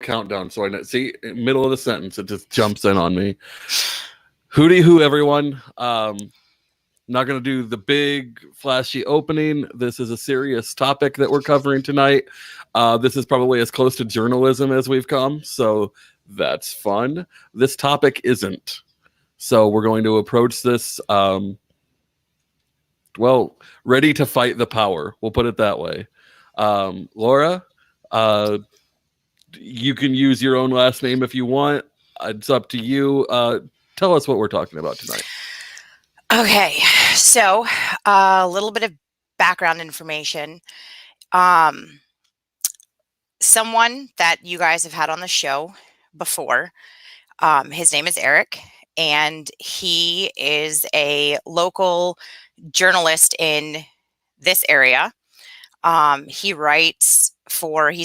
countdown, so I know. See, middle of the sentence, it just jumps in on me. Hooty hoo, everyone. Not going to do the big flashy opening. This is a serious topic that we're covering tonight. This is probably as close to journalism as we've come, so that's fun. This topic isn't. So we're going to approach this, ready to fight the power. We'll put it that way. Laura, you can use your own last name if you want. It's up to you. Tell us what we're talking about tonight. Okay, so a little bit of background information. Someone that you guys have had on the show before, his name is Eric, and he is a local journalist in this area. He's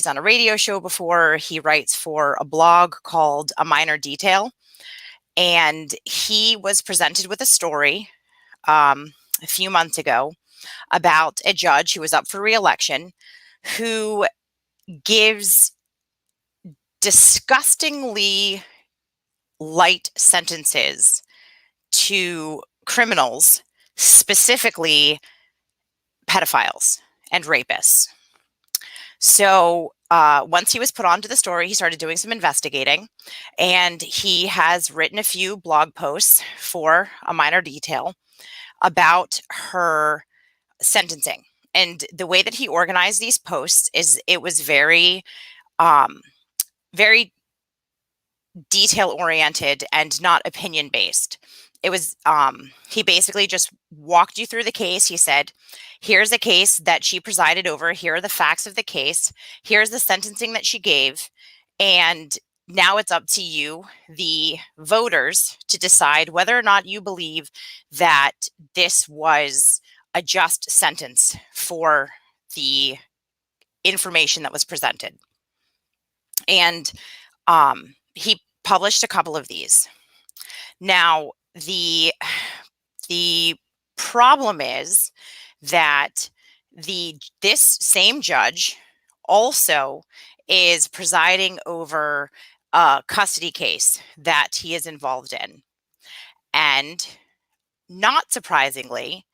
on a radio show before. He writes for a blog called A Minor Detail. And he was presented with a story a few months ago about a judge who was up for re-election who gives disgustingly light sentences to criminals, specifically pedophiles and rapists. So once he was put onto the story, he started doing some investigating, and he has written a few blog posts for A Minor Detail about her sentencing. And the way that he organized these posts is it was very, very detail-oriented and not opinion-based. It was, he basically just walked you through the case. He said, here's a case that she presided over. Here are the facts of the case. Here's the sentencing that she gave. And now it's up to you, the voters, to decide whether or not you believe that this was a just sentence for the information that was presented. And he published a couple of these. Now, the problem is that this same judge also is presiding over a custody case that he is involved in. And not surprisingly,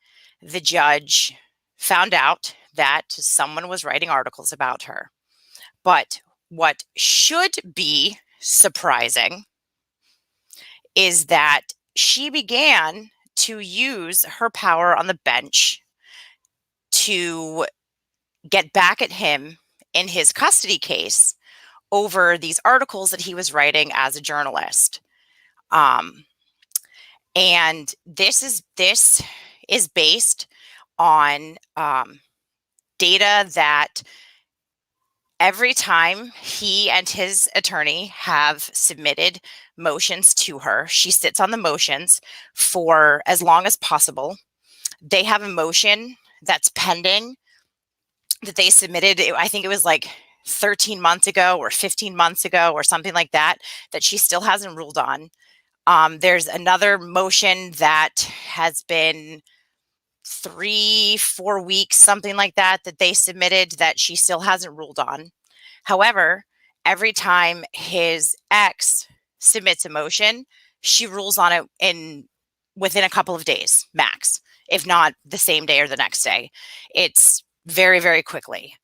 the judge found out that someone was writing articles about her. But what should be surprising is that she began to use her power on the bench to get back at him in his custody case over these articles that he was writing as a journalist. And this is based on data that every time he and his attorney have submitted motions to her, she sits on the motions for as long as possible. They have a motion that's pending that they submitted. I think it was like 13 months ago or 15 months ago or something like that, that she still hasn't ruled on. There's another motion that has been 3-4 weeks, something like that, that they submitted that she still hasn't ruled on. However, every time his ex submits a motion, she rules on it within a couple of days, max, if not the same day or the next day. It's very, very quickly.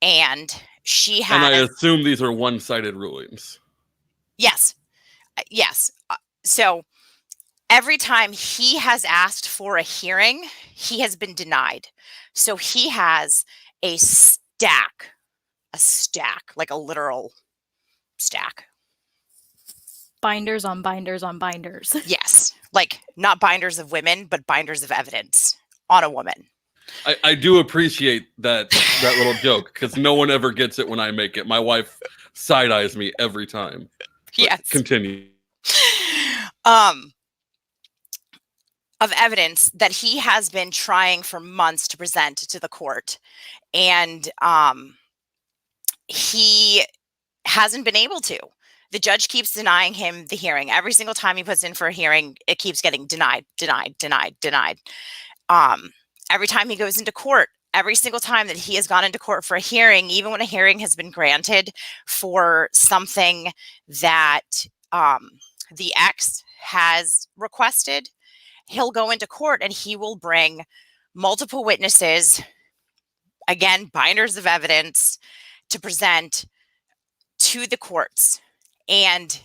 And she has... And I assume these are one-sided rulings. Yes. Yes. So every time he has asked for a hearing, he has been denied. So he has a stack, like a literal stack. Binders on binders on binders. Yes. Like not binders of women, but binders of evidence on a woman. I do appreciate that little joke because no one ever gets it when I make it. My wife side-eyes me every time. But yes. Continue. Of evidence that he has been trying for months to present to the court. And he hasn't been able to. The judge keeps denying him the hearing. Every single time he puts in for a hearing, it keeps getting denied. Every time he goes into court, every single time that he has gone into court for a hearing, even when a hearing has been granted for something that the ex has requested, he'll go into court and he will bring multiple witnesses, again, binders of evidence, to present to the courts. And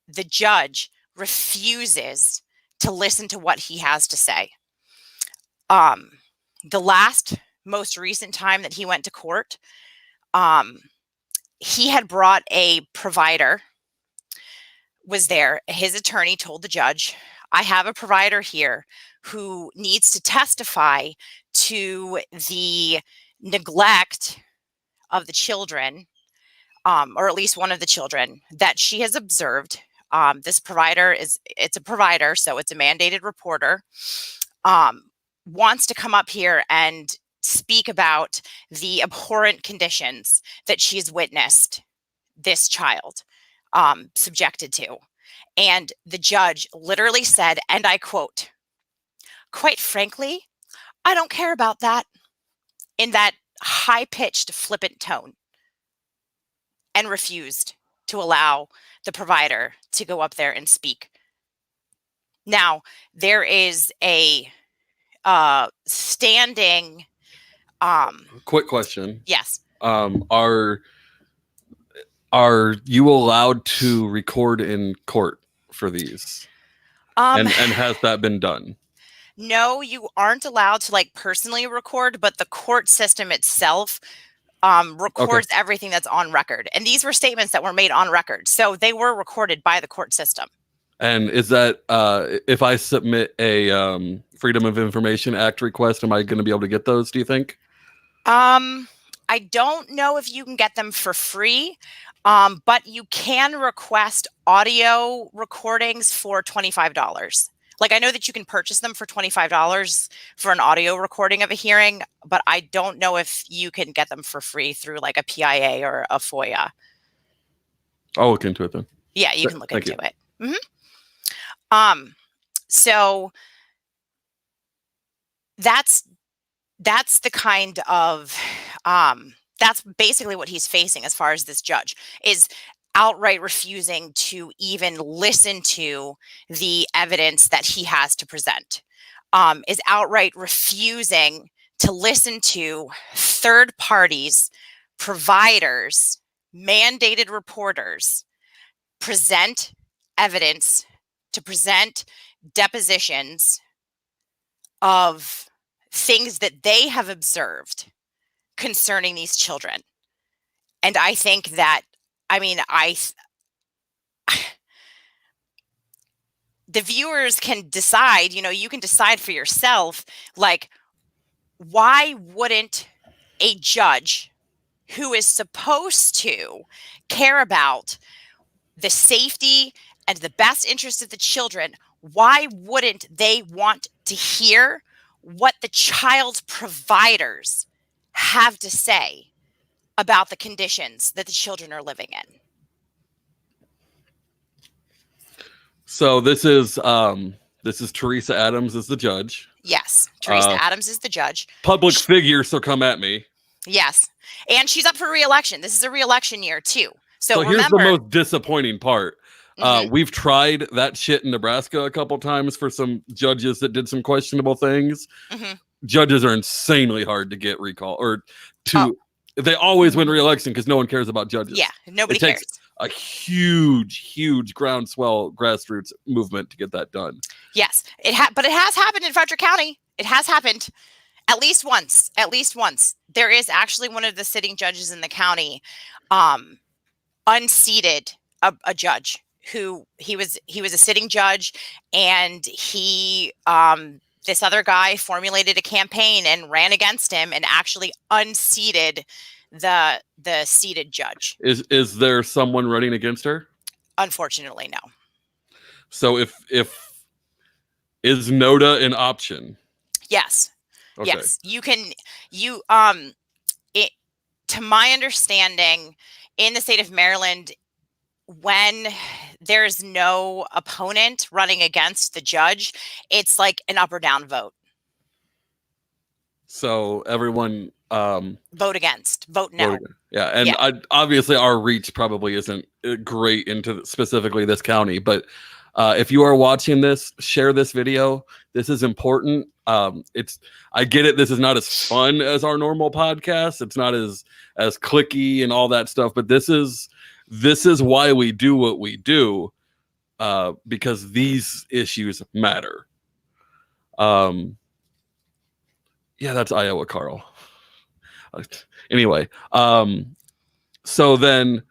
the judge refuses to listen to what he has to say. The most recent time that he went to court, he had brought a provider, was there. His attorney told the judge, I have a provider here who needs to testify to the neglect of the children, or at least one of the children that she has observed. This provider it's a provider, so it's a mandated reporter, wants to come up here and speak about the abhorrent conditions that she's witnessed this child subjected to. And the judge literally said, and I quote, quite frankly, I don't care about that, in that high-pitched, flippant tone, and refused to allow the provider to go up there and speak. Now, there is a standing. Quick question. Yes. Are you allowed to record in court for these? And has that been done? No, you aren't allowed to like personally record, but the court system itself records everything that's on record. And these were statements that were made on record. So they were recorded by the court system. And is that if I submit a Freedom of Information Act request, am I going to be able to get those, do you think? I don't know if you can get them for free, but you can request audio recordings for $25. Like, I know that you can purchase them for $25 for an audio recording of a hearing, but I don't know if you can get them for free through like a PIA or a FOIA. I'll look into it then. Yeah, you can look into it. Mm-hmm. So that's the kind of that's basically what he's facing as far as this judge is outright refusing to even listen to the evidence that he has to present, is outright refusing to listen to third parties, providers, mandated reporters present evidence, to present depositions of things that they have observed concerning these children. And I think that, I mean, the viewers can decide, you can decide for yourself, like, why wouldn't a judge who is supposed to care about the safety and the best interest of the children, why wouldn't they want to hear what the child's providers have to say about the conditions that the children are living in? So this is Theresa Adams as the judge. Yes, Theresa Adams is the judge. Public figure, so come at me. Yes, and she's up for re-election. This is a re-election year too. So here's remember, the most disappointing part. We've tried that shit in Nebraska a couple times for some judges that did some questionable things. Judges are insanely hard to get recall or to. They always win re-election because no one cares about judges. Yeah, nobody cares. A huge groundswell grassroots movement to get that done. Yes, but it has happened in Frederick County. It has happened at least once. At least once. There is actually one of the sitting judges in the county unseated a judge who he was a sitting judge, and he this other guy formulated a campaign and ran against him and actually unseated the seated judge. Is there someone running against her? Unfortunately, no. So if is NODA an option? Yes. Okay. Yes. To my understanding, in the state of Maryland, when there's no opponent running against the judge, it's like an up or down vote. So everyone Vote against. Vote no. voted. Yeah, and Yeah. obviously our reach probably isn't great into specifically this county, but if you are watching this, share this video. This is important. I get it. This is not as fun as our normal podcast. It's not as clicky and all that stuff. But this is why we do what we do, because these issues matter. Yeah, that's Iowa, Carl. Anyway, so then,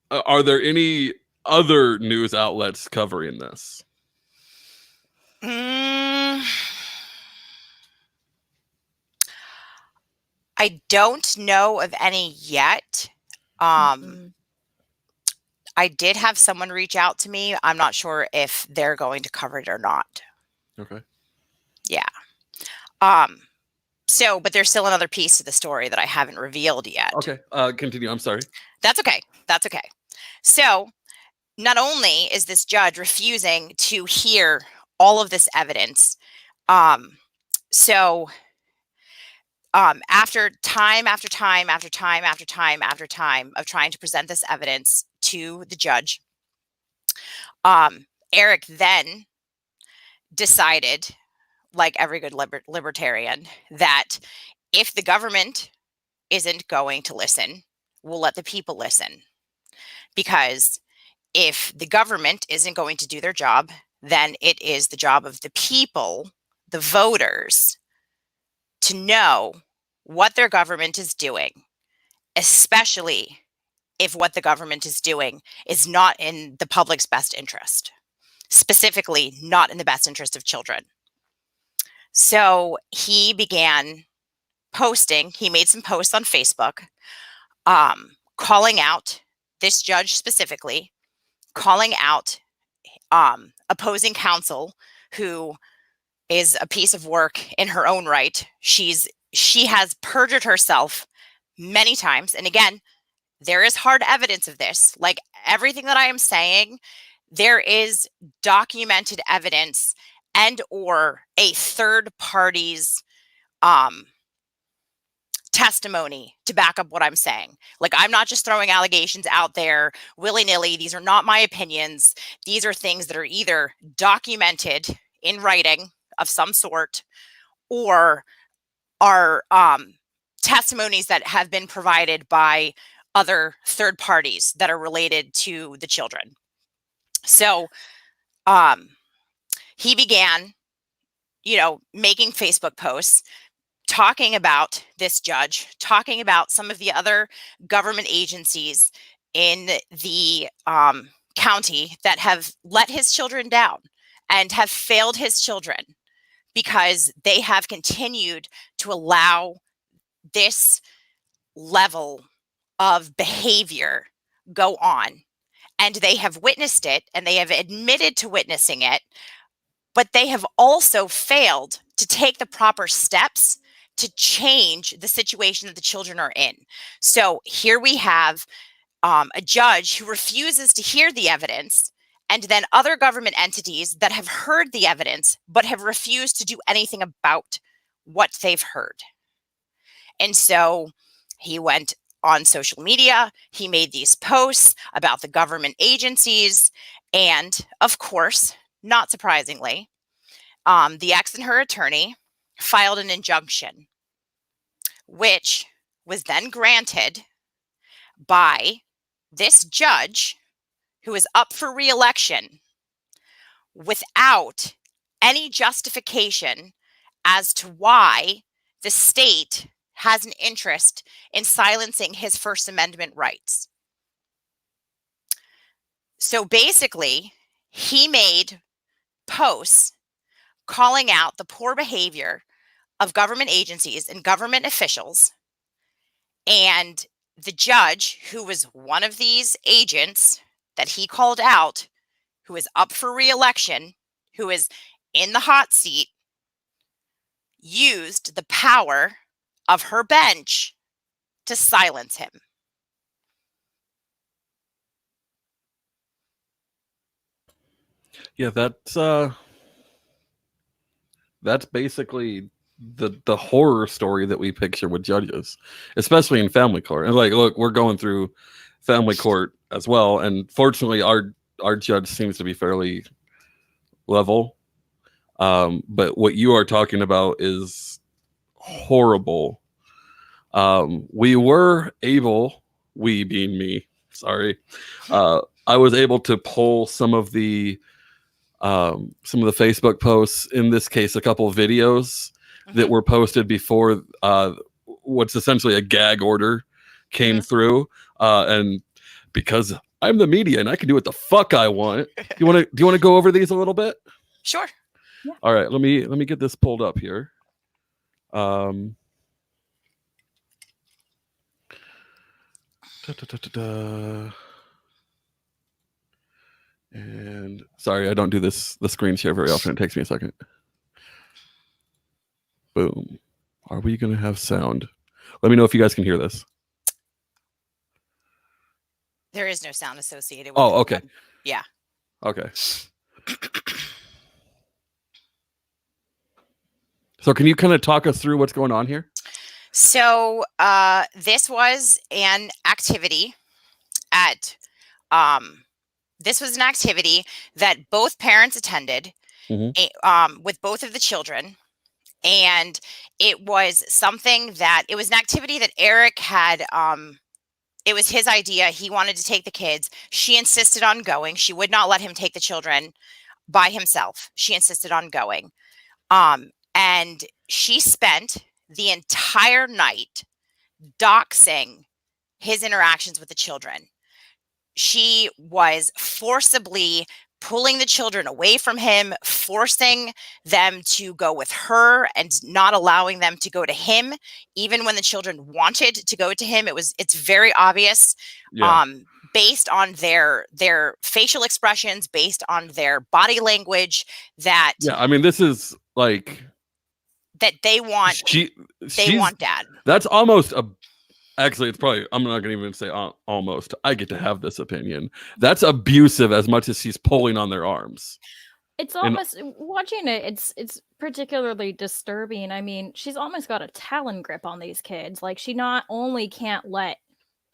are there any other news outlets covering this? I don't know of any yet. Mhm. I did have someone reach out to me. I'm not sure if they're going to cover it or not. Okay. Yeah. So, but there's still another piece to the story that I haven't revealed yet. Okay. Continue. I'm sorry. That's okay. That's okay. So, not only is this judge refusing to hear all of this evidence, so after time after time after time after time after time of trying to present this evidence to the judge, Eric then decided, like every good libertarian, that if the government isn't going to listen, we'll let the people listen. Because if the government isn't going to do their job, then it is the job of the people, the voters, to know what their government is doing, especially if what the government is doing is not in the public's best interest, specifically not in the best interest of children. So he began posting, he made some posts on Facebook, calling out this judge specifically, calling out opposing counsel, who is a piece of work in her own right. She has perjured herself many times. And again, there is hard evidence of this. Like everything that I am saying, there is documented evidence and or a third party's testimony to back up what I'm saying. Like, I'm not just throwing allegations out there willy-nilly. These are not my opinions. These are things that are either documented in writing of some sort or are testimonies that have been provided by other third parties that are related to the children. So he began, making Facebook posts talking about this judge, talking about some of the other government agencies in the county that have let his children down and have failed his children because they have continued to allow this level of behavior go on. And they have witnessed it and they have admitted to witnessing it, but they have also failed to take the proper steps to change the situation that the children are in. So here we have a judge who refuses to hear the evidence, and then other government entities that have heard the evidence but have refused to do anything about what they've heard. And so he went on social media, he made these posts about the government agencies, and of course, not surprisingly, the ex and her attorney filed an injunction, which was then granted by this judge who is up for re-election without any justification as to why the state has an interest in silencing his First Amendment rights. So basically, he made posts calling out the poor behavior of government agencies and government officials. And the judge, who was one of these agents that he called out, who is up for re-election, who is in the hot seat, used the power of her bench to silence him. Yeah, that's that's basically the horror story that we picture with judges, especially in family court. And like, look, we're going through family court as well, and fortunately, our judge seems to be fairly level. But what you are talking about is horrible. We were able, we being me, sorry, I was able to pull some of the Facebook posts, in this case, a couple of videos that were posted before what's essentially a gag order came through. And because I'm the media and I can do what the fuck I want, do you want to go over these a little bit? Sure. Yeah. All right, let me get this pulled up here. And sorry, I don't do the screen share very often. It takes me a second. Boom. Are we going to have sound? Let me know if you guys can hear this. There is no sound associated with it. Oh, okay. Yeah. Okay. So can you kind of talk us through what's going on here? So this was an activity at this was an activity that both parents attended with both of the children. And it was something that it was an activity that Eric had it was his idea. He wanted to take the kids. She insisted on going. She would not let him take the children by himself. She insisted on going. And she spent the entire night doxing his interactions with the children. She was forcibly pulling the children away from him, forcing them to go with her and not allowing them to go to him, even when the children wanted to go to him. It's very obvious, based on their facial expressions, based on their body language, that I mean, this is like that they want dad. That's almost a actually, it's probably, I'm not going to even say almost. I get to have this opinion. That's abusive as much as she's pulling on their arms. It's almost, watching it, it's particularly disturbing. I mean, she's almost got a talon grip on these kids. Like, she not only can't let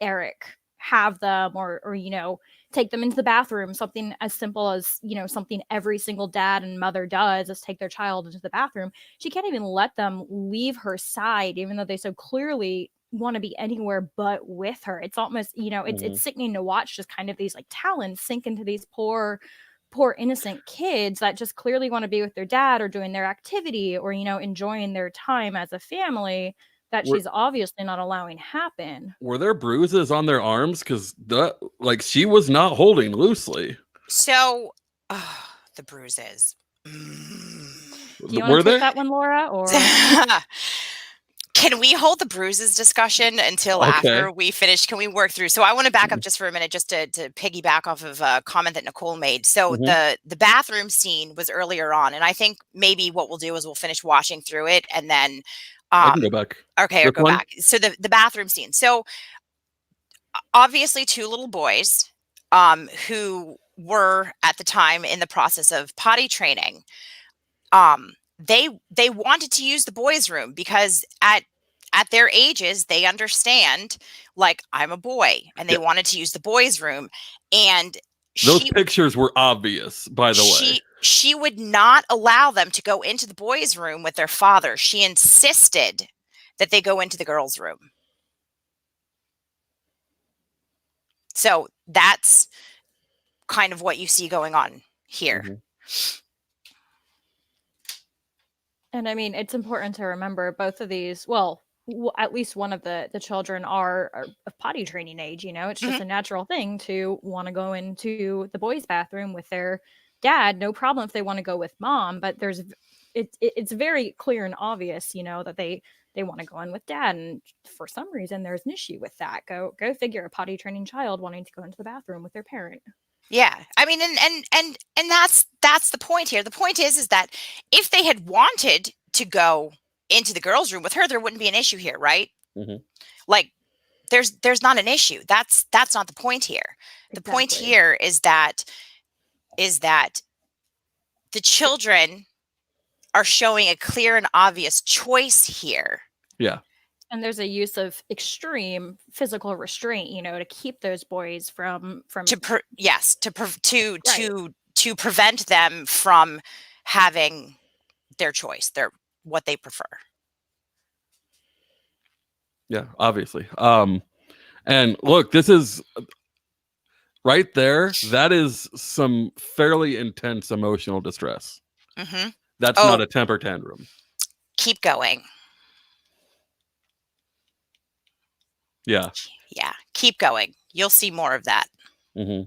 Eric have them or you know, take them into the bathroom, something as simple as, you know, something every single dad and mother does is take their child into the bathroom. She can't even let them leave her side, even though they so clearly want to be anywhere but with her. It's almost, you know, it's sickening to watch just kind of these like talons sink into these poor innocent kids that just clearly want to be with their dad or doing their activity or, you know, enjoying their time as a family that she's obviously not allowing happen. Were there bruises on their arms? Because she was not holding loosely. So the bruises. Do you want to take that one, Laura? Or can we hold the bruises discussion until after we finish? Can we work through? So I want to back up just for a minute, just to piggyback off of a comment that Nicole made. So the bathroom scene was earlier on, and I think maybe what we'll do is we'll finish watching through it, and then I can go back. Okay, or go back. So the bathroom scene. So obviously, two little boys who were at the time in the process of potty training. They wanted to use the boys' room because at their ages they understand, like, I'm a boy, and they wanted to use the boys' room. And those pictures were obvious, by the way. She would not allow them to go into the boys' room with their father. She insisted that they go into the girls' room. So that's kind of what you see going on here. And I mean, it's important to remember both of these, well, at least one of the children are of potty training age, you know, it's just a natural thing to want to go into the boys' bathroom with their dad. No problem if they want to go with mom, but it's very clear and obvious, you know, that they want to go in with dad. And for some reason, there's an issue with that. Go figure, a potty training child wanting to go into the bathroom with their parent. Yeah. I mean, and that's the point here. The point is that if they had wanted to go into the girls' room with her, there wouldn't be an issue here, right? Like, there's not an issue. That's not the point here. The point here is that the children are showing a clear and obvious choice here. Yeah. And there's a use of extreme physical restraint, to keep those boys from To prevent them from having their choice, what they prefer. Yeah, obviously. And look, this is right there. That is some fairly intense emotional distress. Mm-hmm. That's not a temper tantrum. Keep going. Yeah. Yeah, keep going. You'll see more of that. Mm-hmm.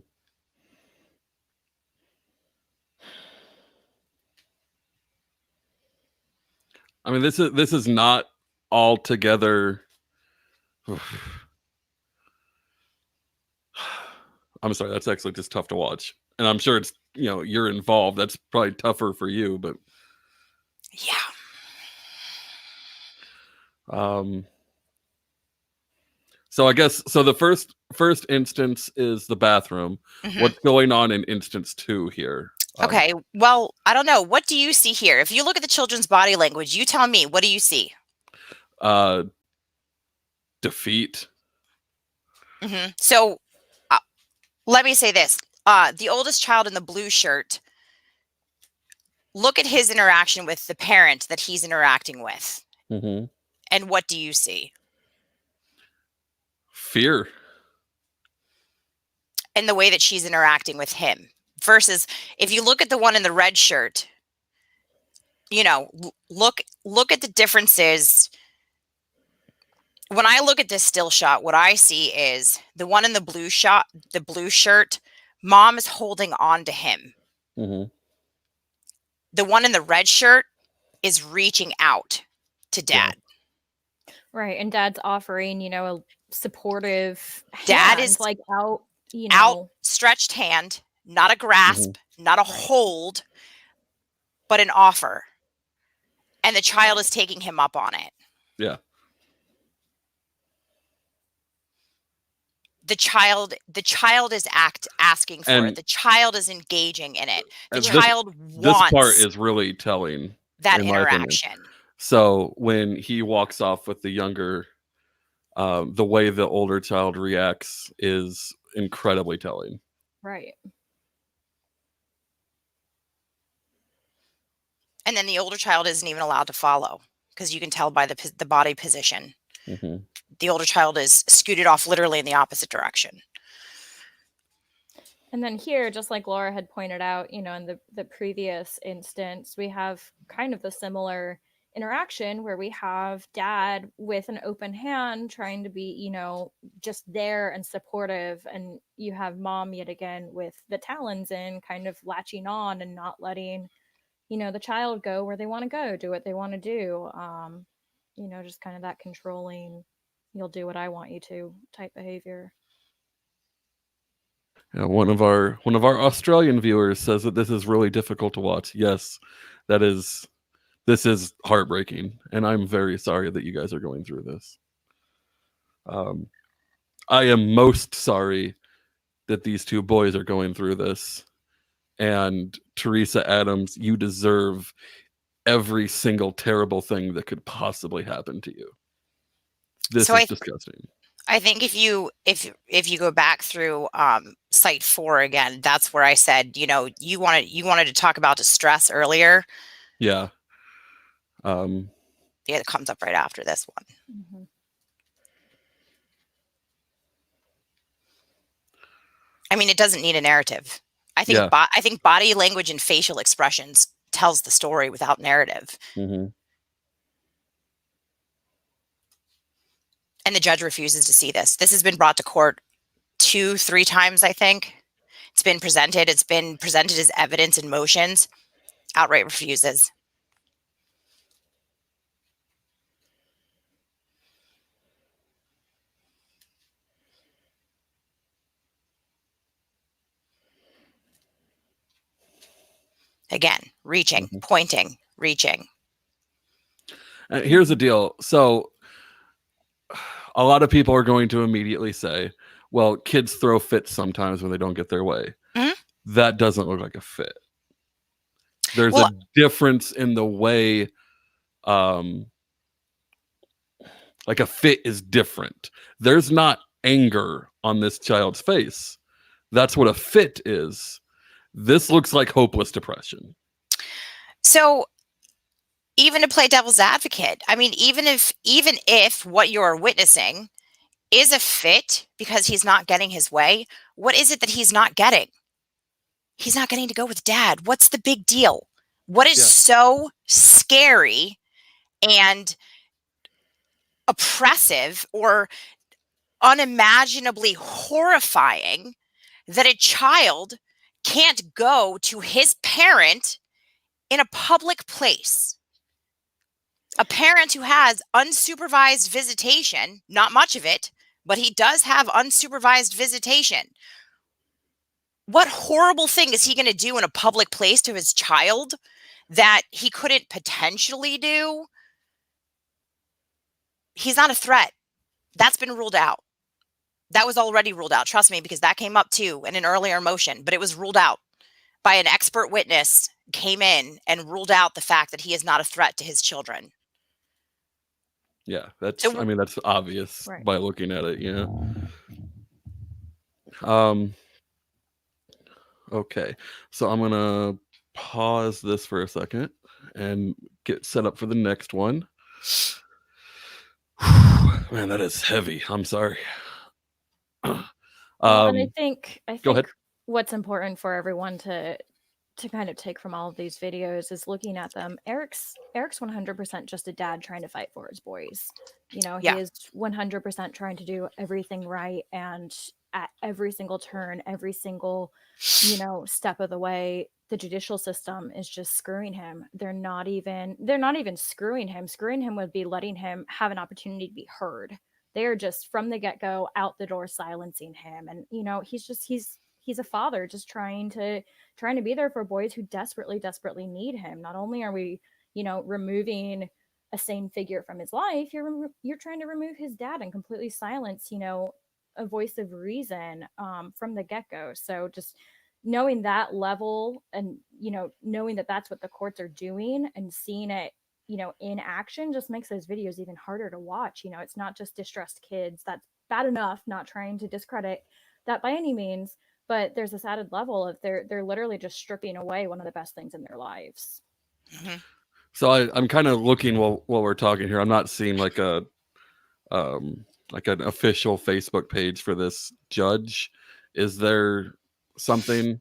I mean, this is not altogether. I'm sorry, that's actually just tough to watch, and I'm sure it's you're involved. That's probably tougher for you, but yeah. So I guess the first instance is the bathroom. Mm-hmm. What's going on in instance 2 here? Okay, well, I don't know. What do you see here? If you look at the children's body language, you tell me. What do you see? Defeat. Mm-hmm. So let me say this. The oldest child in the blue shirt, look at his interaction with the parent that he's interacting with. Mm-hmm. And what do you see? Fear. And the way that she's interacting with him. Versus if you look at the one in the red shirt, look at the differences. When I look at this still shot, what I see is the one in the blue shirt, mom is holding on to him. Mm-hmm. The one in the red shirt is reaching out to dad. Yeah. Right. And dad's offering, a supportive dad hand, is like outstretched hand, not a grasp, not a hold, but an offer. And the child is taking him up on it. Yeah. The child is asking for it. The child is engaging in it. The child wants. This part is really telling. That interaction. So when he walks off with the younger, the way the older child reacts is incredibly telling. Right. And then the older child isn't even allowed to follow because you can tell by the body position. Mm-hmm. The older child is scooted off literally in the opposite direction. And then here, just like Laura had pointed out, in the previous instance, we have kind of the similar interaction where we have dad with an open hand trying to be, just there and supportive. And you have mom yet again with the talons in, kind of latching on and not letting, the child go where they want to go, do what they want to do. Just kind of that controlling, you'll do what I want you to type behavior. Yeah, one of our Australian viewers says that this is really difficult to watch. Yes, this is heartbreaking, and I'm very sorry that you guys are going through this. I am most sorry that these two boys are going through this. And Theresa Adams, you deserve every single terrible thing that could possibly happen to you. This is disgusting. I think if you go back through site 4 again, that's where I said, you wanted to talk about distress earlier. Yeah. It comes up right after this one. Mm-hmm. I mean, it doesn't need a narrative. I think body language and facial expressions tells the story without narrative. Mm-hmm. And the judge refuses to see this. This has been brought to court 2-3 times, I think. It's been presented. It's been presented as evidence in motions. Outright refuses. Again, reaching, pointing, reaching. Here's the deal. So a lot of people are going to immediately say, well, kids throw fits sometimes when they don't get their way. Mm-hmm. That doesn't look like a fit. There's Well- a difference in the way, like a fit is different. There's not anger on this child's face. That's what a fit is. This looks like hopeless depression. So even to play devil's advocate, I mean, even if what you're witnessing is a fit because he's not getting his way, what is it that he's not getting? He's not getting to go with dad. What's the big deal? What is so scary and oppressive or unimaginably horrifying that a child can't go to his parent in a public place? A parent who has unsupervised visitation, not much of it, but he does have unsupervised visitation. What horrible thing is he going to do in a public place to his child that he couldn't potentially do? He's not a threat. That's been ruled out. That was already ruled out. Trust me, because that came up too in an earlier motion, but it was ruled out by an expert witness, came in and ruled out the fact that he is not a threat to his children. Yeah, that's, So- I mean, that's obvious Right. by looking at it, you know. Okay, so I'm gonna pause this for a second and get set up for the next one. Man, that is heavy. I'm sorry. Well, and I Um, think go ahead. what's important for everyone to kind of take from all of these videos is looking at them. Eric's 100% just a dad trying to fight for his boys. You know, Yeah. he is 100% trying to do everything right, and at every single turn, every single, you know, step of the way, the judicial system is just screwing him. They're not even screwing him. Screwing him would be letting him have an opportunity to be heard. They're just from the get-go out the door silencing him. And you know, he's a father just trying to be there for boys who desperately need him. Not only are we, you know, removing a sane figure from his life, you're trying to remove his dad and completely silence, you know, a voice of reason from the get-go. So just knowing that level, and you know, knowing that that's what the courts are doing and seeing it, you know, in action, just makes those videos even harder to watch. You know, it's not just distressed kids. That's bad enough, not trying to discredit that by any means, but there's this added level of they're literally just stripping away one of the best things in their lives. Mm-hmm. So I'm kind of looking while we're talking here. I'm not seeing like a like an official Facebook page for this judge. Is there something?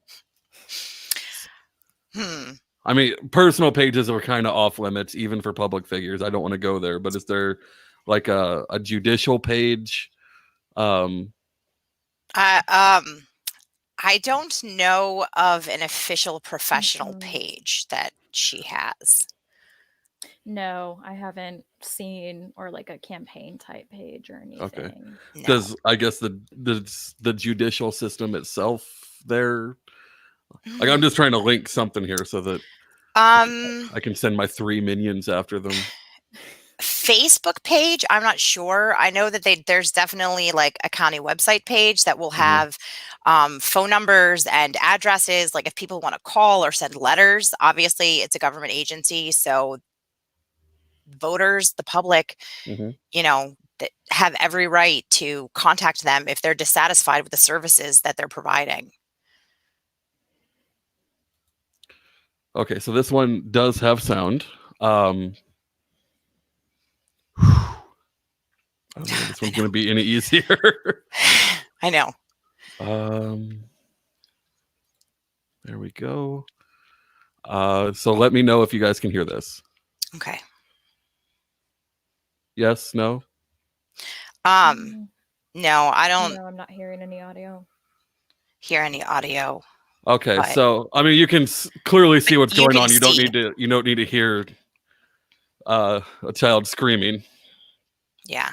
I mean, personal pages are kind of off limits, even for public figures. I don't want to go there, but is there like a judicial page? I don't know of an official professional Mhm. page that she has. No, I haven't seen, or like a campaign type page or anything. Okay. No. Does, I guess, the judicial system itself there? Like, I'm just trying to link something here so that I can send my 3 minions after them. Facebook page, I'm not sure. I know that there's definitely like a county website page that will have phone numbers and addresses, like if people want to call or send letters. Obviously it's a government agency, so voters, the public, Mhm. you know, that have every right to contact them if they're dissatisfied with the services that they're providing. Okay, so this one does have sound. I don't know if this one's going to be any easier. I know. There we go. So let me know if you guys can hear this. Okay. Yes, no? No, I don't No, I'm not hearing any audio. hear any audio. Okay, But so I mean, you can clearly see what's you going can on. You don't see. need to hear a child screaming. Yeah.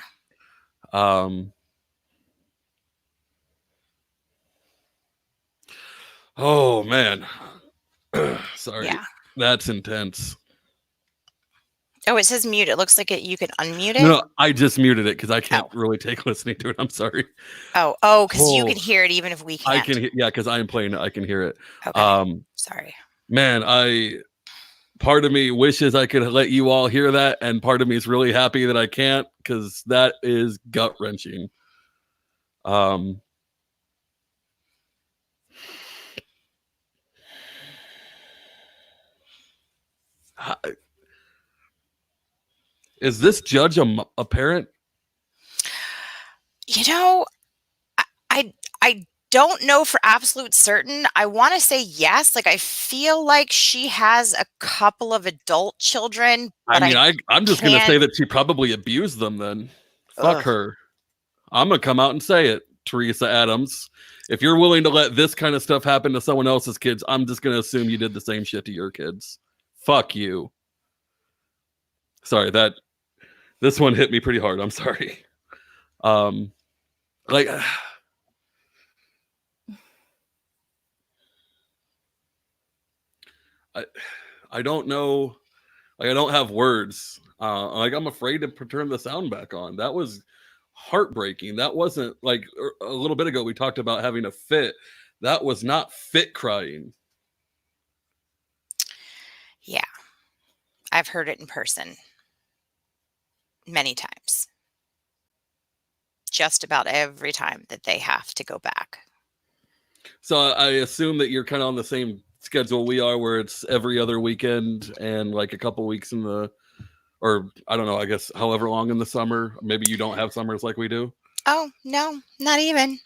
Oh man. Sorry. Yeah. That's intense. Oh, it says mute. It looks like you can unmute it. No, I just muted it because I can't really take listening to it. I'm sorry. Oh, because you can hear it even if we can't. I can, yeah, because I am playing it. I can hear it. Okay. Sorry. Man, part of me wishes I could let you all hear that, and part of me is really happy that I can't, because that is gut wrenching. Is this judge a parent? You know, I don't know for absolute certain. I want to say yes. Like, I feel like she has a couple of adult children. But I'm just going to say that she probably abused them then. Fuck her. I'm going to come out and say it, Theresa Adams. If you're willing to let this kind of stuff happen to someone else's kids, I'm just going to assume you did the same shit to your kids. Fuck you. Sorry, this one hit me pretty hard. I'm sorry. Like, I don't know. Like, I don't have words. Like, I'm afraid to turn the sound back on. That was heartbreaking. That wasn't like a little bit ago we talked about having a fit. That was not fit crying. Yeah. I've heard it in person many times. Just about every time that they have to go back. So I assume that you're kind of on the same schedule we are, where it's every other weekend and like a couple weeks in the, or I don't know, I guess however long in the summer. Maybe you don't have summers like we do. Oh, no, not even.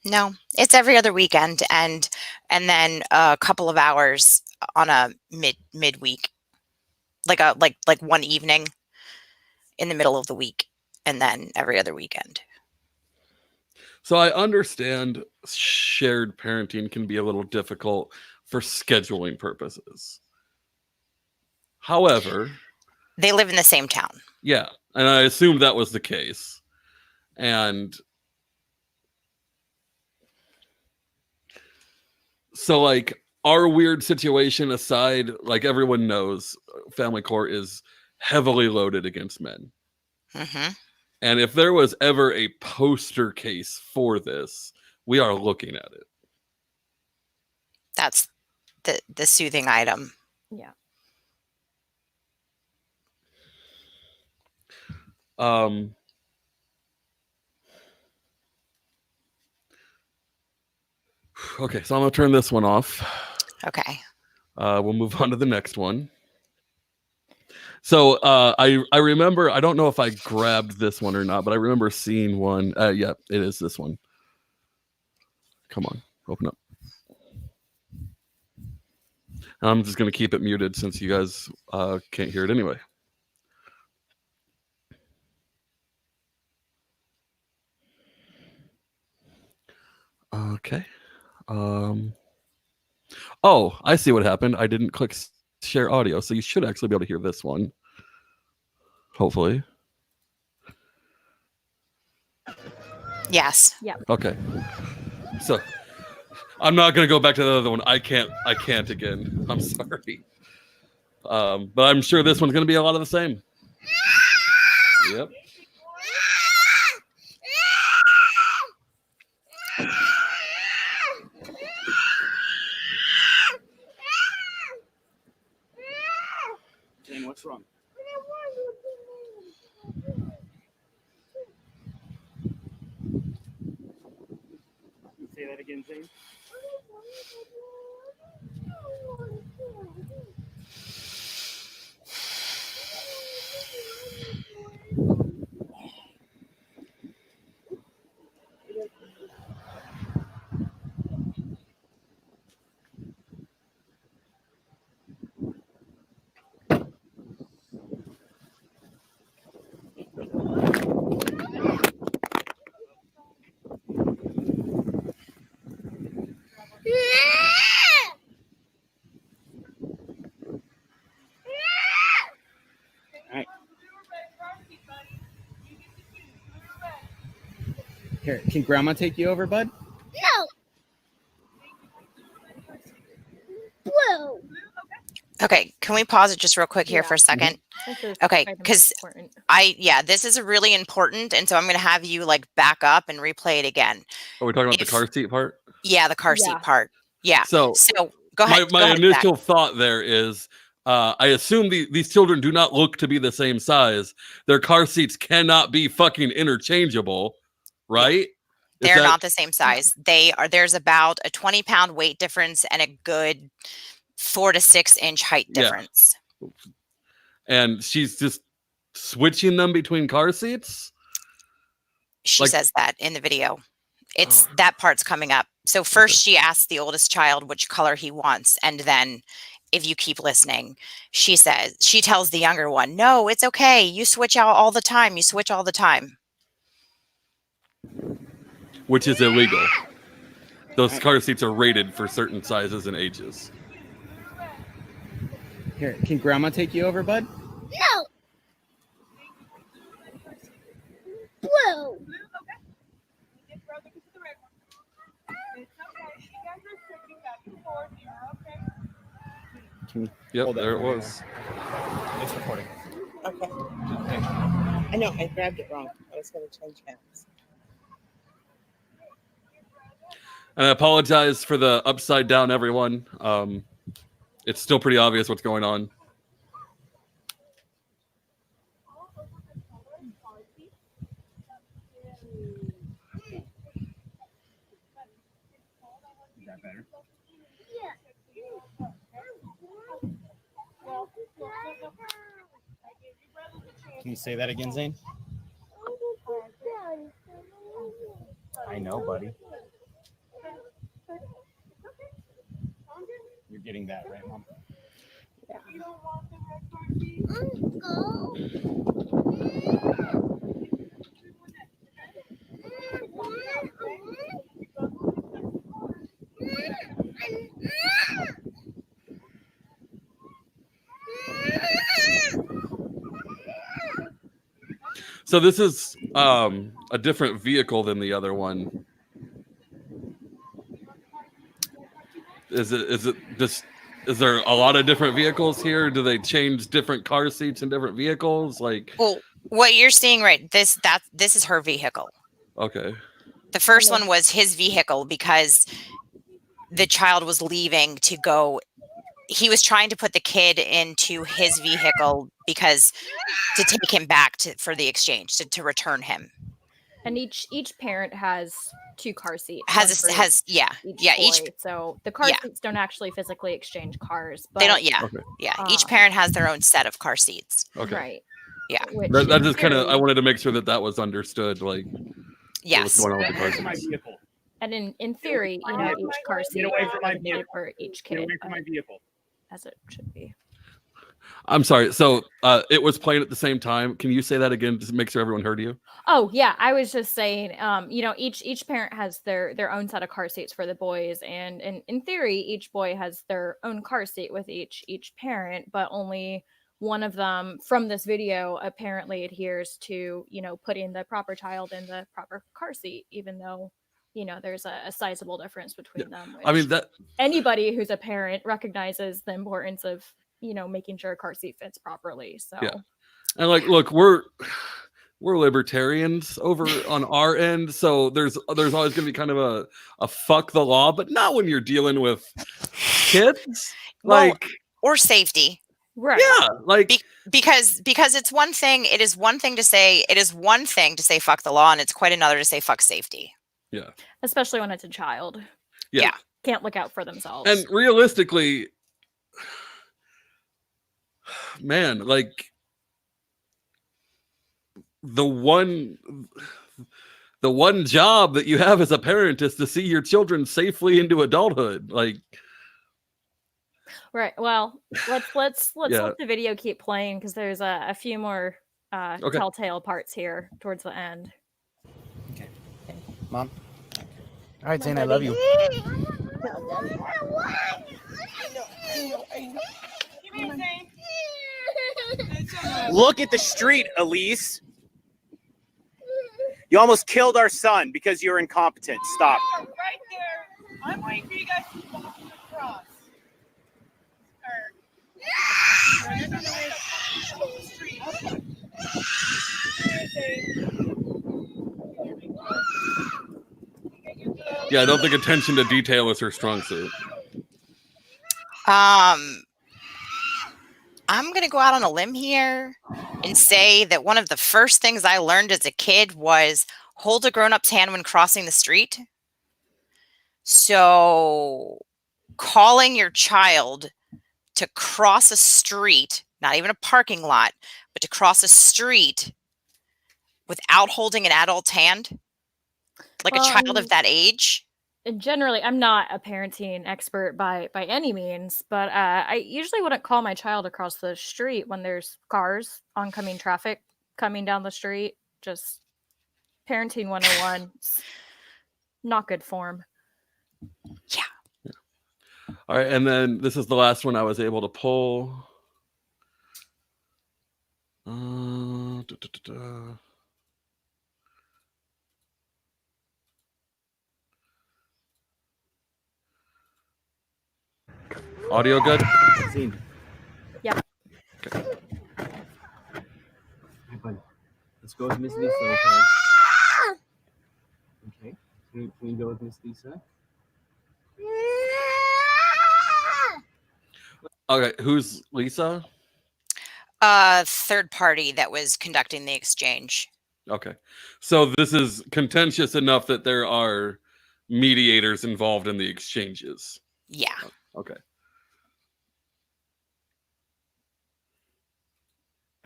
No, it's every other weekend, and then a couple of hours on a midweek, like one evening in the middle of the week, and then every other weekend. So I understand shared parenting can be a little difficult for scheduling purposes. However, they live in the same town. Yeah, and I assumed that was the case. And so, like, our weird situation aside, like, everyone knows family court is heavily loaded against men. Mm-hmm. And if there was ever a poster case for this, we are looking at it. That's the soothing item. Yeah. Okay, so I'm gonna turn this one off. Okay. We'll move on to the next one. So I remember, I don't know if I grabbed this one or not, but I remember seeing one. Yeah, it is this one. Come on, open up. And I'm just gonna keep it muted since you guys can't hear it anyway. Okay. Oh, I see what happened. I didn't click share audio, so you should actually be able to hear this one. Hopefully. Yes. Yeah. Okay. So I'm not gonna go back to the other one. I can't again. I'm sorry. But I'm sure this one's gonna be a lot of the same. Yep. Jane, what's wrong? Say that again, Jane. Here, can Grandma take you over, bud? No. Blue. Okay, can we pause it just real quick here for a second? Okay, because this is really important, and so I'm going to have you like back up and replay it again. Are we talking about the car seat part? Yeah, the car seat part. Yeah. So go ahead. My initial thought there is I assume these children do not look to be the same size. Their car seats cannot be fucking interchangeable, right? They're not the same size. There's about a 20-pound weight difference and a good 4 to 6 inch height difference. And she's just switching them between car seats. She says that in the video. It's that part's coming up. So first she asks the oldest child which color he wants, and then if you keep listening, she tells the younger one, no, it's okay. You switch out all the time. You switch all the time. Which is illegal. Those car seats are rated for certain sizes and ages. Here, can Grandma take you over, bud? No. Blue. Yep, there it was. It's recording. Okay. I know, I grabbed it wrong. I was going to change hands. And I apologize for the upside down, everyone. It's still pretty obvious what's going on. Is that better? Can you say that again, Zane? I know, buddy. You're getting that right, Mom? Yeah. So this is a different vehicle than the other one. Is there a lot of different vehicles here? Do they change different car seats in different vehicles? Like, Well, what you're seeing this is her vehicle. okay. The first one was his vehicle because the child was leaving to go. He was trying to put the kid into his vehicle because to take him back for the exchange, to return him. And each parent has 2 car seats. So the car seats don't actually physically exchange cars. But they don't. Each parent has their own set of car seats. Okay. Right. Yeah. That just kind of, I wanted to make sure that was understood. Like, yes. what's going on with the car My seats. vehicle. And in theory, each car seat Get away is from my designated vehicle. for each Get kid, away from my vehicle. as it should be. I'm sorry. So it was playing at the same time. Can you say that again just to make sure everyone heard you? Oh yeah, I was just saying, each parent has their own set of car seats for the boys, and in theory, each boy has their own car seat with each parent, but only one of them from this video apparently adheres to putting the proper child in the proper car seat, even though there's a sizable difference between them. I mean, that anybody who's a parent recognizes the importance of making sure a car seat fits properly. So yeah, and like, look, we're libertarians over on our end, so there's always going to be kind of a fuck the law, but not when you're dealing with kids, like, or safety. Right. Yeah, like because it's one thing. It is one thing to say fuck the law, and it's quite another to say fuck safety. Yeah. Especially when it's a child. Yeah. Can't look out for themselves. And realistically, man, like the one job that you have as a parent is to see your children safely into adulthood. Like, right. Well, let's let the video keep playing because there's a few more telltale parts here towards the end. Okay. Mom. All right, Zane, I love you. Look at the street, Elise. You almost killed our son because you're incompetent. Stop. Right there. I'm waiting for you guys to walk across. yeah, I don't think attention to detail is her strong suit. I'm going to go out on a limb here and say that one of the first things I learned as a kid was hold a grown-up's hand when crossing the street. So calling your child to cross a street, not even a parking lot, but to cross a street without holding an adult's hand, like a child of that age. Generally, I'm not a parenting expert by any means, but I usually wouldn't call my child across the street when there's cars, oncoming traffic coming down the street. Just parenting 101. It's not good form. Yeah. All right, and then this is the last one I was able to pull. Audio good? Zane. Yeah. Okay. Hey, bud. Let's go with Miss Lisa, okay? Okay. Can we go with Miss Lisa? Okay, who's Lisa? Third party that was conducting the exchange. Okay. So this is contentious enough that there are mediators involved in the exchanges. Yeah. Okay.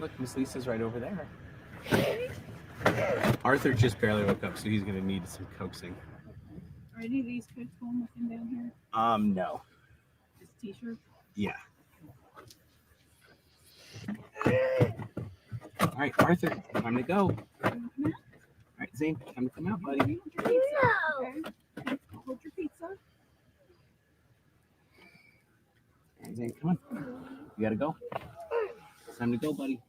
Look, Miss Lisa's right over there. Arthur just barely woke up, so he's gonna need some coaxing. Are any of these kids going with him down here? No. Just t-shirt? Yeah. All right, Arthur, time to go. All right, Zane, time to come out, buddy. Hold your pizza. Okay. Hold your pizza. All right, Zane, come on. You gotta go. It's time to go, buddy.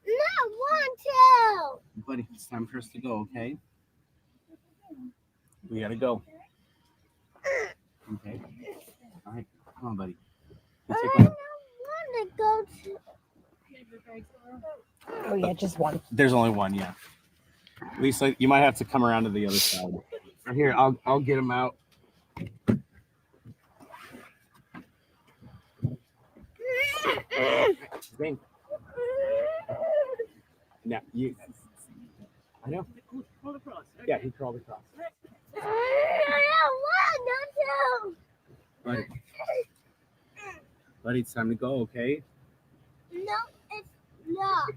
No, want to. Buddy, it's time for us to go, okay? We gotta go. Okay. All right, come on, buddy. I Let's don't take one. want to go to. Oh yeah, just one. There's only one, yeah. Lisa, you might have to come around to the other side. Or here, I'll get him out. Zane. Now you. I know. Hold across. Okay. Yeah, he crawled across. I don't want Buddy. Buddy, it's time to go, okay? to. No, it's not.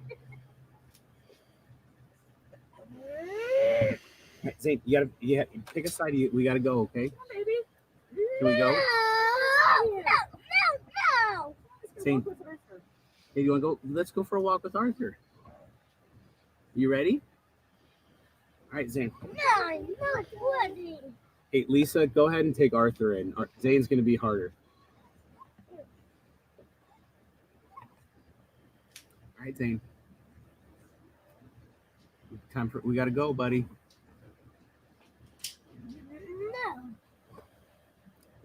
Hey, Zane, you gotta pick a side. We gotta go, okay? Baby. Can we go? No. Zane, hey, you wanna go? Let's go for a walk with Arthur. You ready? All right, Zane. No, I'm not ready. Hey, Lisa, go ahead and take Arthur in. Zane's gonna be harder. All right, Zane. We gotta go, buddy. No.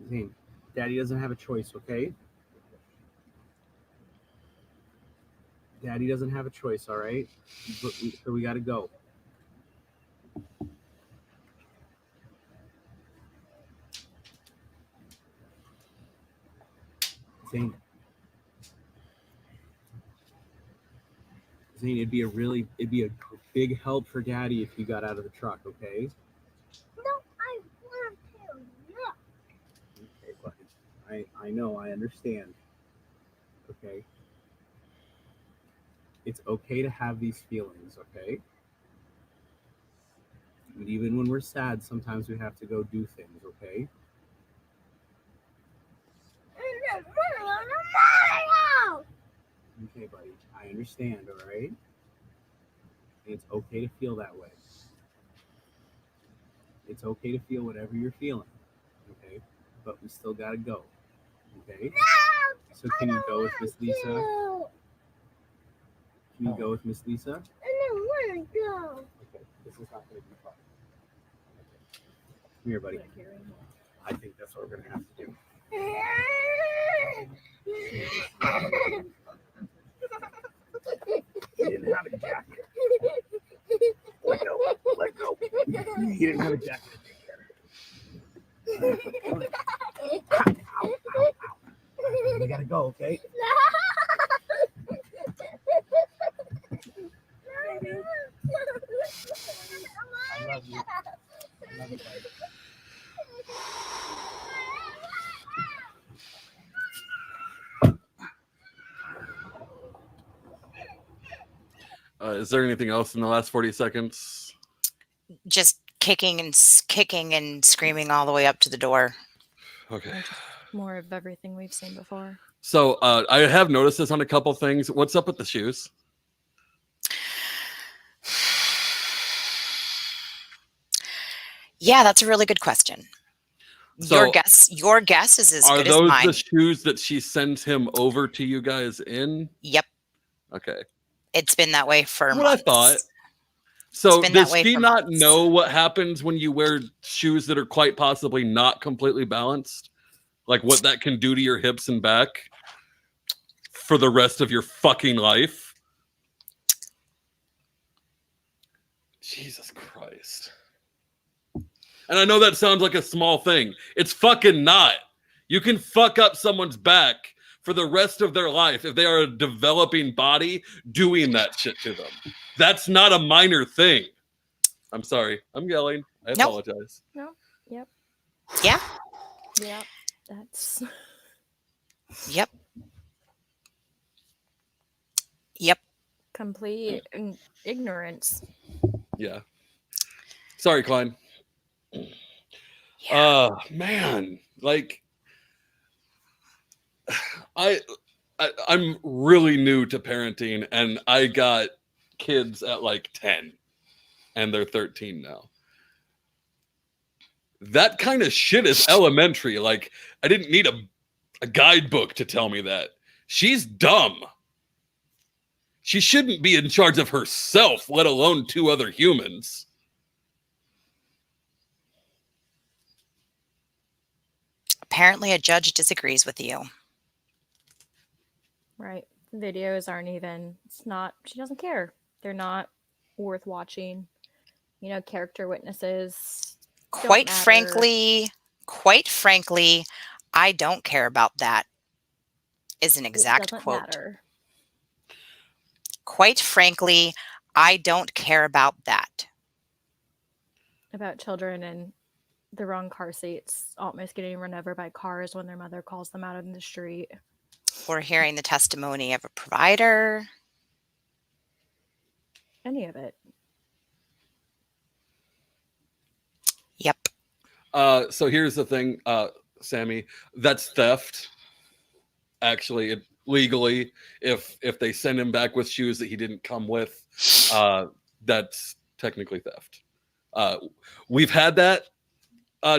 Zane, Daddy doesn't have a choice, okay? Daddy doesn't have a choice, all right? So we gotta go. Zane, it'd be a big help for Daddy if you got out of the truck, okay? No, I want to. No. Okay, buddy. I know, I understand. Okay. It's okay to have these feelings, okay? And even when we're sad, sometimes we have to go do things, okay? Okay, buddy. I understand, all right? And it's okay to feel that way. It's okay to feel whatever you're feeling, okay? But we still gotta go, okay? So can you go with Miss Lisa? Can you go with Miss Lisa? I don't want to go. Okay, this is not gonna be fun. Okay. Come here, buddy. I think that's what we're gonna have to do. He didn't have a jacket. Let go. He didn't have a jacket. Ow. We gotta go, okay? Is there anything else in the last 40 seconds? Just kicking and screaming all the way up to the door. Okay. Or just more of everything we've seen before. So I have noticed this on a couple things. What's up with the shoes? Yeah, that's a really good question. So your guess is as are good as those mine. the shoes that she sends him over to you guys in? Yep, Okay. it's been that way for What months. I thought. So been that does way she for not months. know what happens when you wear shoes that are quite possibly not completely balanced? Like what that can do to your hips and back for the rest of your fucking life? Jesus Christ. And I know that sounds like a small thing. It's fucking not. You can fuck up someone's back for the rest of their life if they are a developing body doing that shit to them. That's not a minor thing. I'm sorry. I'm yelling. I Nope. apologize. No. Yep. Yeah. Yep. That's Yep. Yep. complete ignorance. Yeah. Sorry, Klein. Yeah. Man, like I'm really new to parenting, and I got kids at like 10, and they're 13 now. That kind of shit is elementary. Like, I didn't need a guidebook to tell me that. She's dumb. She shouldn't be in charge of herself, let alone 2 other humans. Apparently, a judge disagrees with you. Right. Videos aren't even, it's not, she doesn't care. They're not worth watching. You know, character witnesses. don't Quite matter. frankly, I don't care about that. Is an It exact doesn't quote. matter. Quite frankly, I don't care about that. About children in the wrong car seats, almost getting run over by cars when their mother calls them out in the street. Or hearing the testimony of a provider. Any of it. Yep. So here's the thing, Sammy. That's theft. Actually, legally, if they send him back with shoes that he didn't come with, that's technically theft. We've had that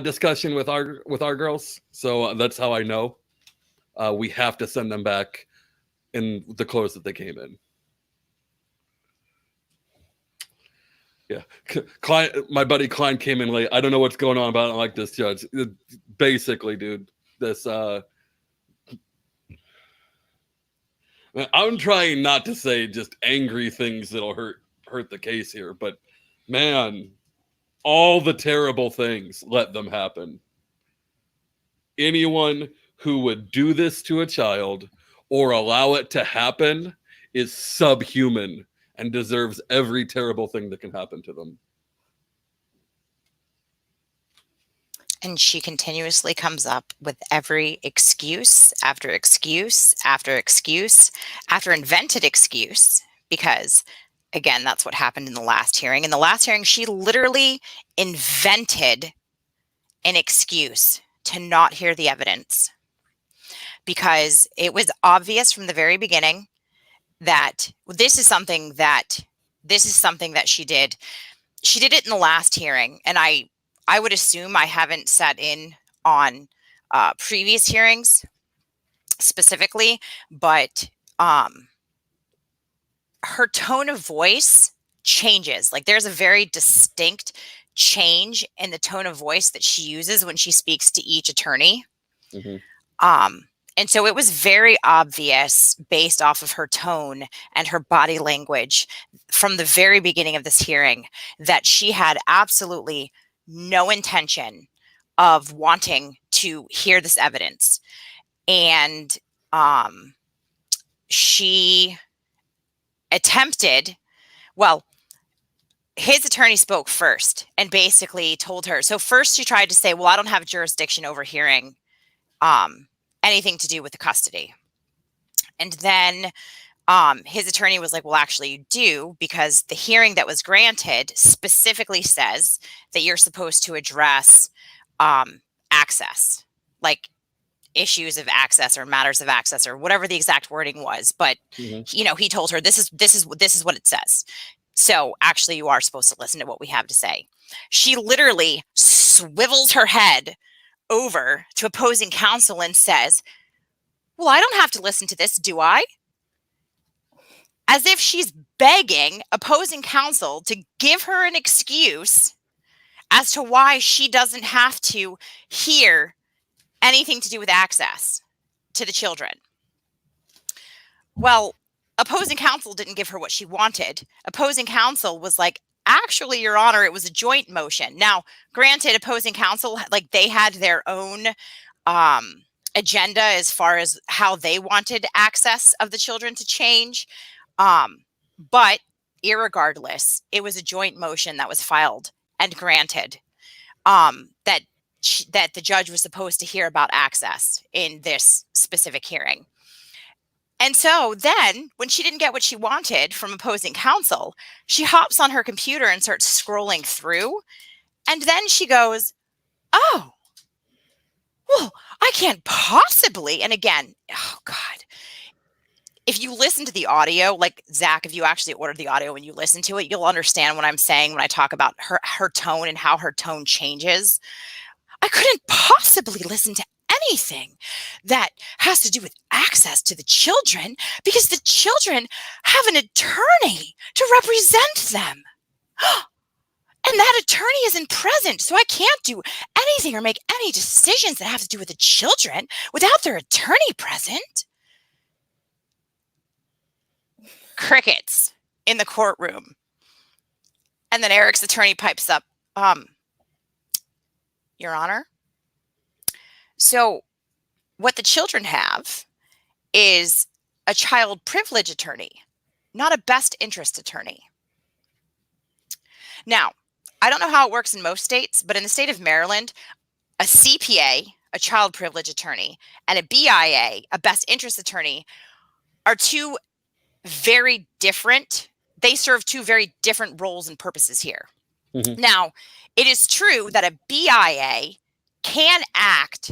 discussion with our girls, so that's how I know. We have to send them back in the clothes that they came in. Yeah, Klein, my buddy Klein came in late. I don't know what's going on, but I don't like this judge. Basically, dude, this. I'm trying not to say just angry things that'll hurt the case here, but man, all the terrible things, let them happen. Anyone who would do this to a child or allow it to happen is subhuman and deserves every terrible thing that can happen to them. And she continuously comes up with every excuse after excuse after excuse after invented excuse, because again, that's what happened in the last hearing. In the last hearing, she literally invented an excuse to not hear the evidence, because it was obvious from the very beginning that this is something that she did. She did it in the last hearing, and I would assume, I haven't sat in on previous hearings specifically, but her tone of voice changes. Like, there's a very distinct change in the tone of voice that she uses when she speaks to each attorney. Mm-hmm. And so it was very obvious, based off of her tone and her body language from the very beginning of this hearing, that she had absolutely no intention of wanting to hear this evidence. And she attempted, well, his attorney spoke first and basically told her. So first she tried to say, well, I don't have jurisdiction over hearing anything to do with the custody. And then his attorney was like, well, actually you do, because the hearing that was granted specifically says that you're supposed to address access, like issues of access or matters of access or whatever the exact wording was. But he told her this is what it says. So actually you are supposed to listen to what we have to say. She literally swivels her head over to opposing counsel and says, well, I don't have to listen to this, do I? As if she's begging opposing counsel to give her an excuse as to why she doesn't have to hear anything to do with access to the children. Well, opposing counsel didn't give her what she wanted. Opposing counsel was like, actually, Your Honor, it was a joint motion. Now, granted, opposing counsel, like they had their own agenda as far as how they wanted access of the children to change. But irregardless, it was a joint motion that was filed and granted that the judge was supposed to hear about access in this specific hearing. And so then when she didn't get what she wanted from opposing counsel, she hops on her computer and starts scrolling through. And then she goes, oh, well, I can't possibly. And again, oh God, if you listen to the audio, like Zach, if you actually ordered the audio and you listen to it, you'll understand what I'm saying when I talk about her tone and how her tone changes. I couldn't possibly listen to anything that has to do with access to the children because the children have an attorney to represent them. And that attorney isn't present, so I can't do anything or make any decisions that have to do with the children without their attorney present. Crickets in the courtroom. And then Eric's attorney pipes up, Your Honor. So what the children have is a child privilege attorney, not a best interest attorney. Now, I don't know how it works in most states, but in the state of Maryland, a CPA, a child privilege attorney, and a BIA, a best interest attorney, are two very different. They serve two very different roles and purposes here. Mm-hmm. Now, it is true that a BIA can act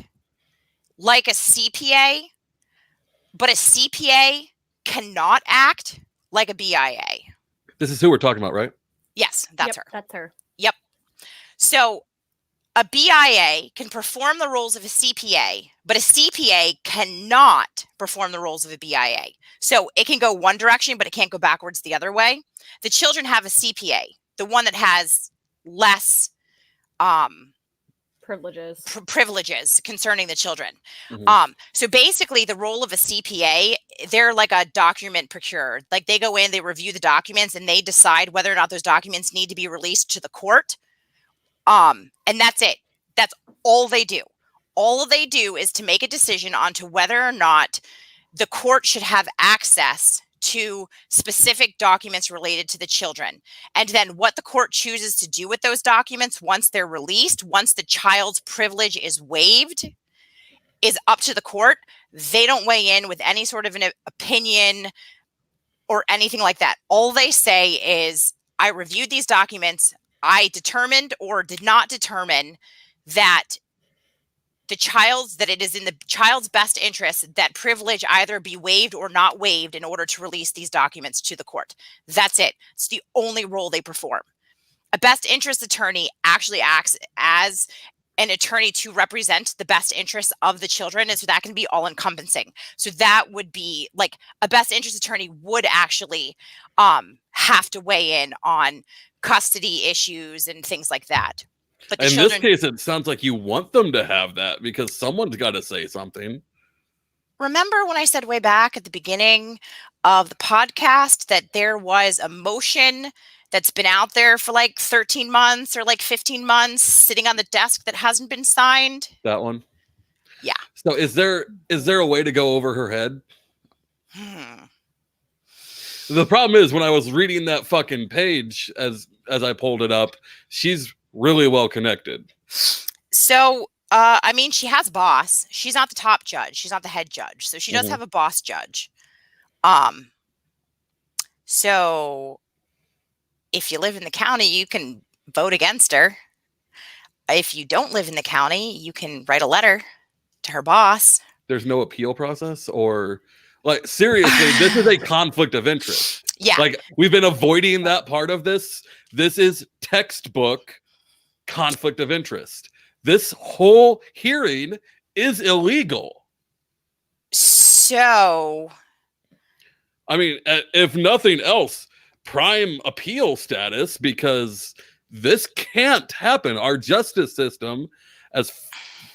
like a CPA, but a CPA cannot act like a BIA. This is who we're talking about, right? Yes, that's her. That's her. Yep. So a BIA can perform the roles of a CPA, but a CPA cannot perform the roles of a BIA. So it can go one direction, but it can't go backwards the other way. The children have a CPA, the one that has less privileges concerning the children. Mm-hmm. So basically the role of a CPA, they're like a document procurer. Like they go in, they review the documents and they decide whether or not those documents need to be released to the court. And that's it. That's all they do. All they do is to make a decision onto whether or not the court should have access to specific documents related to the children. And then what the court chooses to do with those documents once they're released, once the child's privilege is waived, is up to the court. They don't weigh in with any sort of an opinion or anything like that. All they say is, I reviewed these documents. I determined or did not determine that it is in the child's best interest that privilege either be waived or not waived in order to release these documents to the court. That's it. It's the only role they perform. A best interest attorney actually acts as an attorney to represent the best interests of the children. And so that can be all encompassing. So that would be like a best interest attorney would actually have to weigh in on custody issues and things like that. But in this case, it sounds like you want them to have that because someone's got to say something. Remember when I said way back at the beginning of the podcast that there was a motion that's been out there for like 13 months or like 15 months sitting on the desk that hasn't been signed? That one? Yeah. So is there a way to go over her head? The problem is when I was reading that fucking page as I pulled it up, she's really well connected. So, I mean, she has a boss. She's not the top judge. She's not the head judge. So she does have a boss judge. So if you live in the county, you can vote against her. If you don't live in the county, you can write a letter to her boss. There's no appeal process, or like seriously, this is a conflict of interest. Yeah. Like we've been avoiding that part of this. This is textbook conflict of interest. This whole hearing is illegal. So, I mean, if nothing else, prime appeal status, because this can't happen. Our justice system, as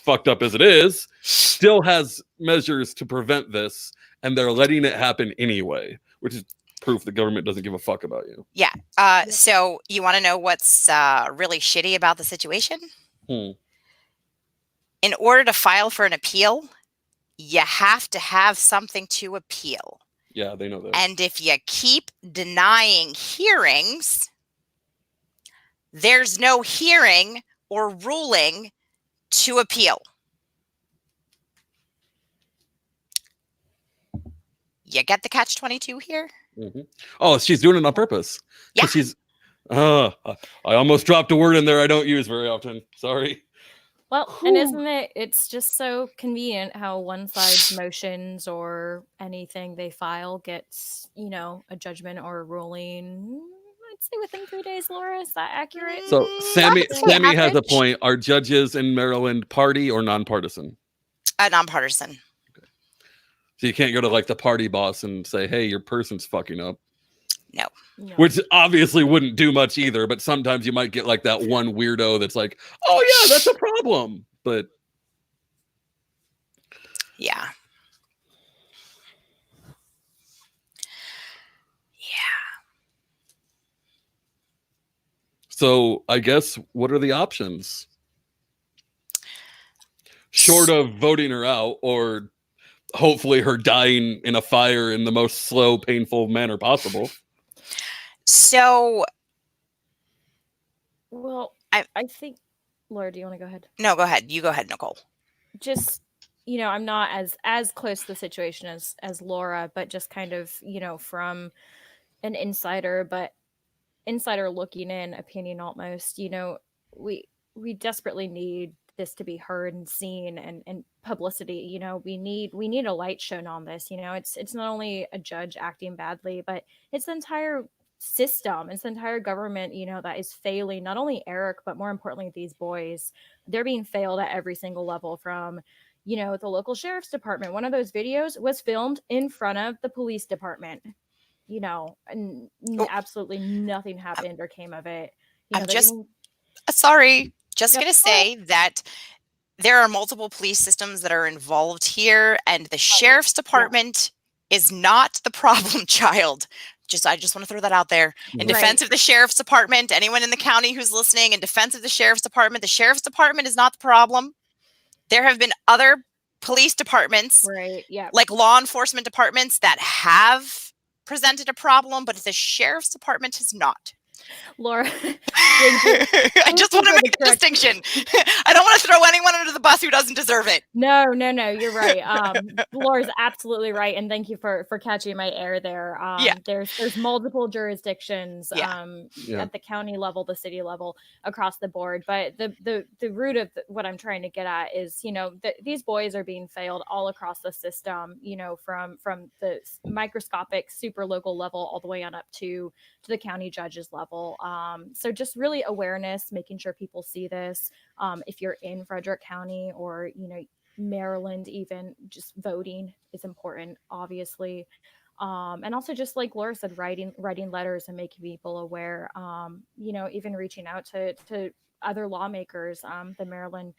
fucked up as it is, still has measures to prevent this, and they're letting it happen anyway, which is proof the government doesn't give a fuck about you. yeah. So you want to know what's really shitty about the situation? Hmm. In order to file for an appeal, you have to have something to appeal. Yeah, they know that. And if you keep denying hearings, there's no hearing or ruling to appeal. You get the catch-22 here? Mm-hmm. Oh, she's doing it on purpose. Yeah. She's. I almost dropped a word in there I don't use very often. Sorry. Well, and isn't it's just so convenient how one side's motions or anything they file gets, a judgment or a ruling, I'd say within 3 days, Laura. Is that accurate? So Sammy That's has a average. point. Are judges in Maryland party or nonpartisan? Nonpartisan. So you can't go to like the party boss and say, hey, your person's fucking up. No. No. Which obviously wouldn't do much either, but sometimes you might get like that one weirdo that's like, oh yeah, that's a problem. But Yeah. so I guess what are the options? Short of voting her out or hopefully her dying in a fire in the most slow, painful manner possible. So, Well, I- I think, Laura, do you want to go ahead? no, go ahead. You go ahead, Nicole. Just, I'm not as close to the situation as Laura, but just kind of, from an insider looking in opinion almost, we desperately need this to be heard and seen and publicity. We need a light shown on this. It's not only a judge acting badly, but it's the entire system, it's the entire government, that is failing not only Eric, but more importantly, these boys. They're being failed at every single level from, the local sheriff's department. One of those videos was filmed in front of the police department, and absolutely nothing happened or came of it. I'm they're just- getting- Sorry, just Yep. going to say that there are multiple police systems that are involved here, and the sheriff's department is not the problem child. I just want to throw that out there. In Right. defense of the sheriff's department, anyone in the county who's listening, in defense of the sheriff's department is not the problem. There have been other police departments, right. Yeah. like law enforcement departments, that have presented a problem, but the sheriff's department has not. Laura, I just want to make a distinction. I don't want to throw anyone under the bus who doesn't deserve it. No, you're right. Laura's absolutely right, and thank you for catching my air there. Yeah. There's multiple jurisdictions Yeah. at the county level, the city level, across the board. But the root of what I'm trying to get at is, these boys are being failed all across the system. From the microscopic, super local level all the way on up to the county judges level. So just really awareness, making sure people see this. If you're in Frederick County or, Maryland, even just voting is important, obviously. And also just like Laura said, writing letters and making people aware, even reaching out to other lawmakers, the Maryland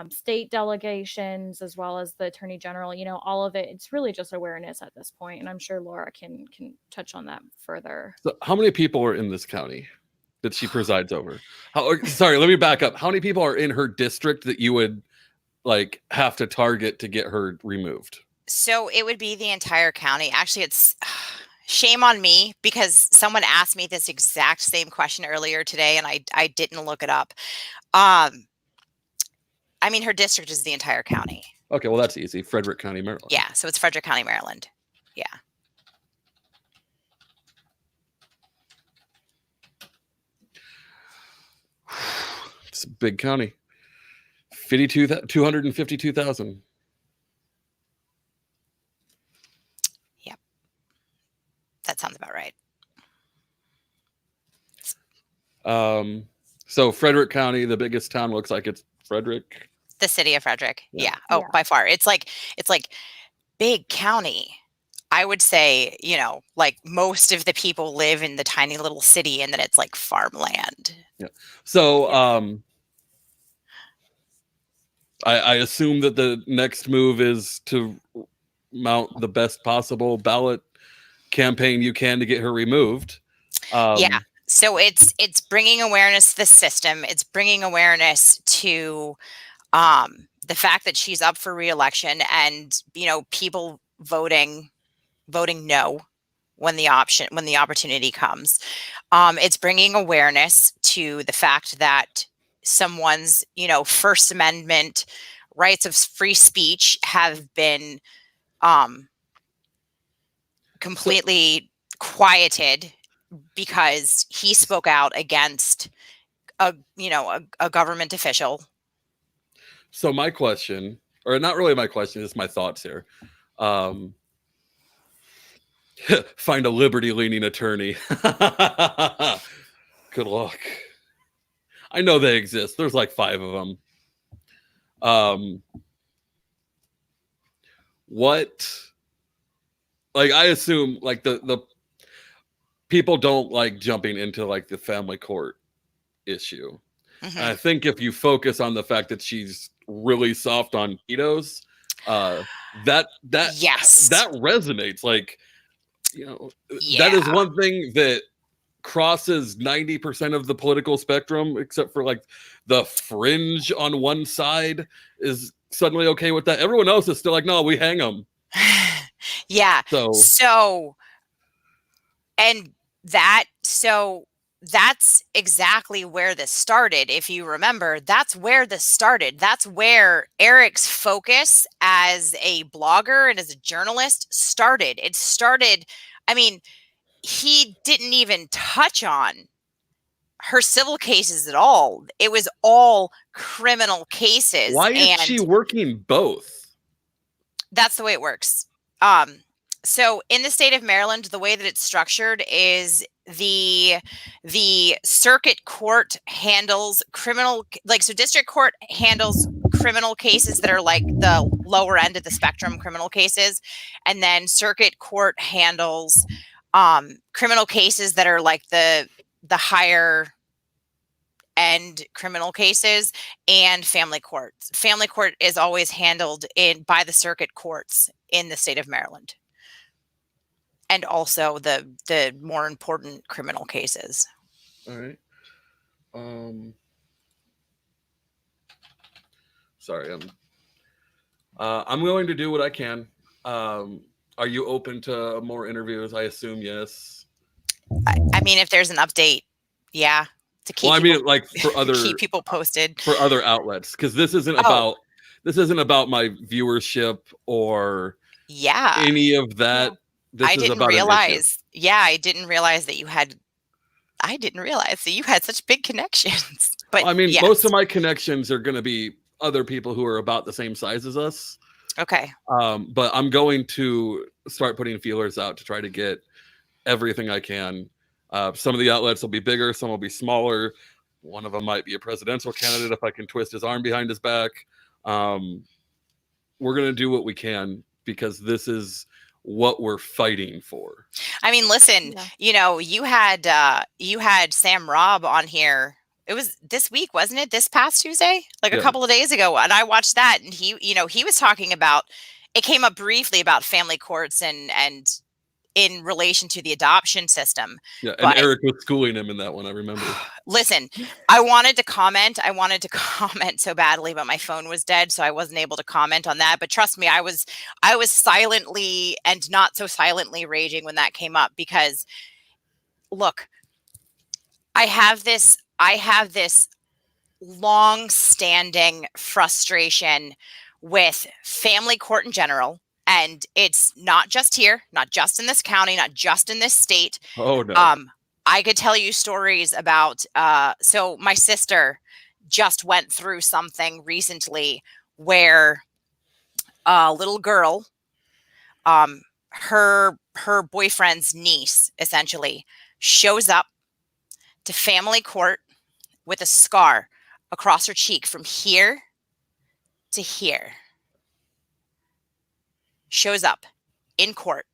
state delegations, as well as the attorney general, all of it. It's really just awareness at this point. And I'm sure Laura can touch on that further. So how many people are in this county that she presides over? Sorry, let me back up. How many people are in her district that you would like have to target to get her removed? So it would be the entire county. Actually, it's shame on me because someone asked me this exact same question earlier today and I didn't look it up. Her district is the entire county. Okay, well that's easy. Frederick County, Maryland. Yeah, so it's Frederick County, Maryland. Yeah. It's a big county. 252,000. That sounds about right. So Frederick County, the biggest town, looks like it's Frederick. The city of Frederick. Yeah. Yeah. Oh, Yeah. by far. It's like big county. I would say, like most of the people live in the tiny little city, and then it's like farmland. Yeah. So I assume that the next move is to mount the best possible ballot campaign you can to get her removed. Yeah. So it's bringing awareness to the system. It's bringing awareness to the fact that she's up for reelection, and people voting no when the opportunity comes. It's bringing awareness to the fact that someone's First Amendment rights of free speech have been completely quieted because he spoke out against a government official. So my question, or not really my question, it's my thoughts here. Find a liberty-leaning attorney. Good luck. I know they exist. There's like 5 of them. I assume like the people don't like jumping into like the family court issue. Mhm. And I think if you focus on the fact that she's really soft on ketos, that Yes. that resonates. Like, that is Yeah. one thing that crosses 90% of the political spectrum, except for like the fringe on one side is suddenly okay with that. Everyone else is still like, no, we hang them. Yeah. So That's exactly where this started. If you remember, that's where this started. That's where Eric's focus as a blogger and as a journalist started. It started, I mean, he didn't even touch on her civil cases at all. It was all criminal cases. why is she working both? That's the way it works. So in the state of Maryland, the way that it's structured is the circuit court handles criminal, so district court handles criminal cases that are like the lower end of the spectrum criminal cases, and then circuit court handles criminal cases that are like the higher end criminal cases, and family court. Family court is always handled by the circuit courts in the state of Maryland. And also the more important criminal cases. All right. Sorry, I'm willing to do what I can. Are you open to more interviews? I assume yes. I mean, if there's an update, yeah. To keep like for other keep people posted for other outlets, because this isn't about my viewership or any of that. Yeah. This I is didn't about realize. Yeah, I didn't realize that you had. I didn't realize that you had such big connections. But I mean, yes. most of my connections are going to be other people who are about the same size as us. Okay. But I'm going to start putting feelers out to try to get everything I can. Some of the outlets will be bigger, some will be smaller. One of them might be a presidential candidate if I can twist his arm behind his back. We're going to do what we can because this is what we're fighting for. I mean, listen, you had Sam Robb on here. It was this week, wasn't it? This past Tuesday, like a couple of days ago. And I watched that, and he was talking about, it came up briefly about family courts and in relation to the adoption system. Yeah, and Eric was schooling him in that one, I remember. Listen, I wanted to comment so badly, but my phone was dead, so I wasn't able to comment on that. But trust me, I was silently and not so silently raging when that came up, because look, I have this long-standing frustration with family court in general. And it's not just here, not just in this county, not just in this state. Oh, no. I could tell you stories about, so my sister just went through something recently where a little girl, her boyfriend's niece essentially shows up to family court with a scar across her cheek from here to here. Shows up in court.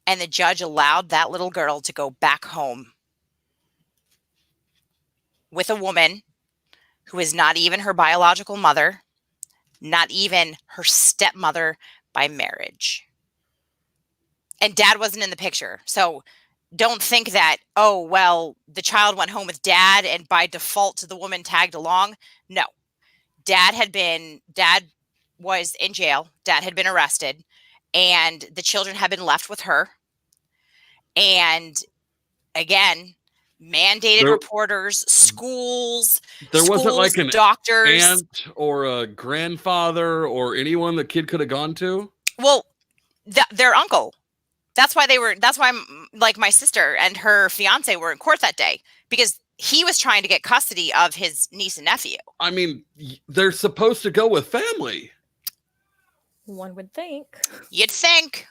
And the judge allowed that little girl to go back home with a woman who is not even her biological mother, not even her stepmother by marriage. And dad wasn't in the picture. So don't think that, oh, well, the child went home with dad and by default the woman tagged along. No. Dad was in jail. Dad had been arrested and the children had been left with her. And again, mandated reporters, schools, there wasn't like an doctors, aunt or a grandfather or anyone the kid could have gone to. Well, their uncle. That's why like my sister and her fiance were in court that day, because he was trying to get custody of his niece and nephew. I mean, they're supposed to go with family. One would think. You'd think.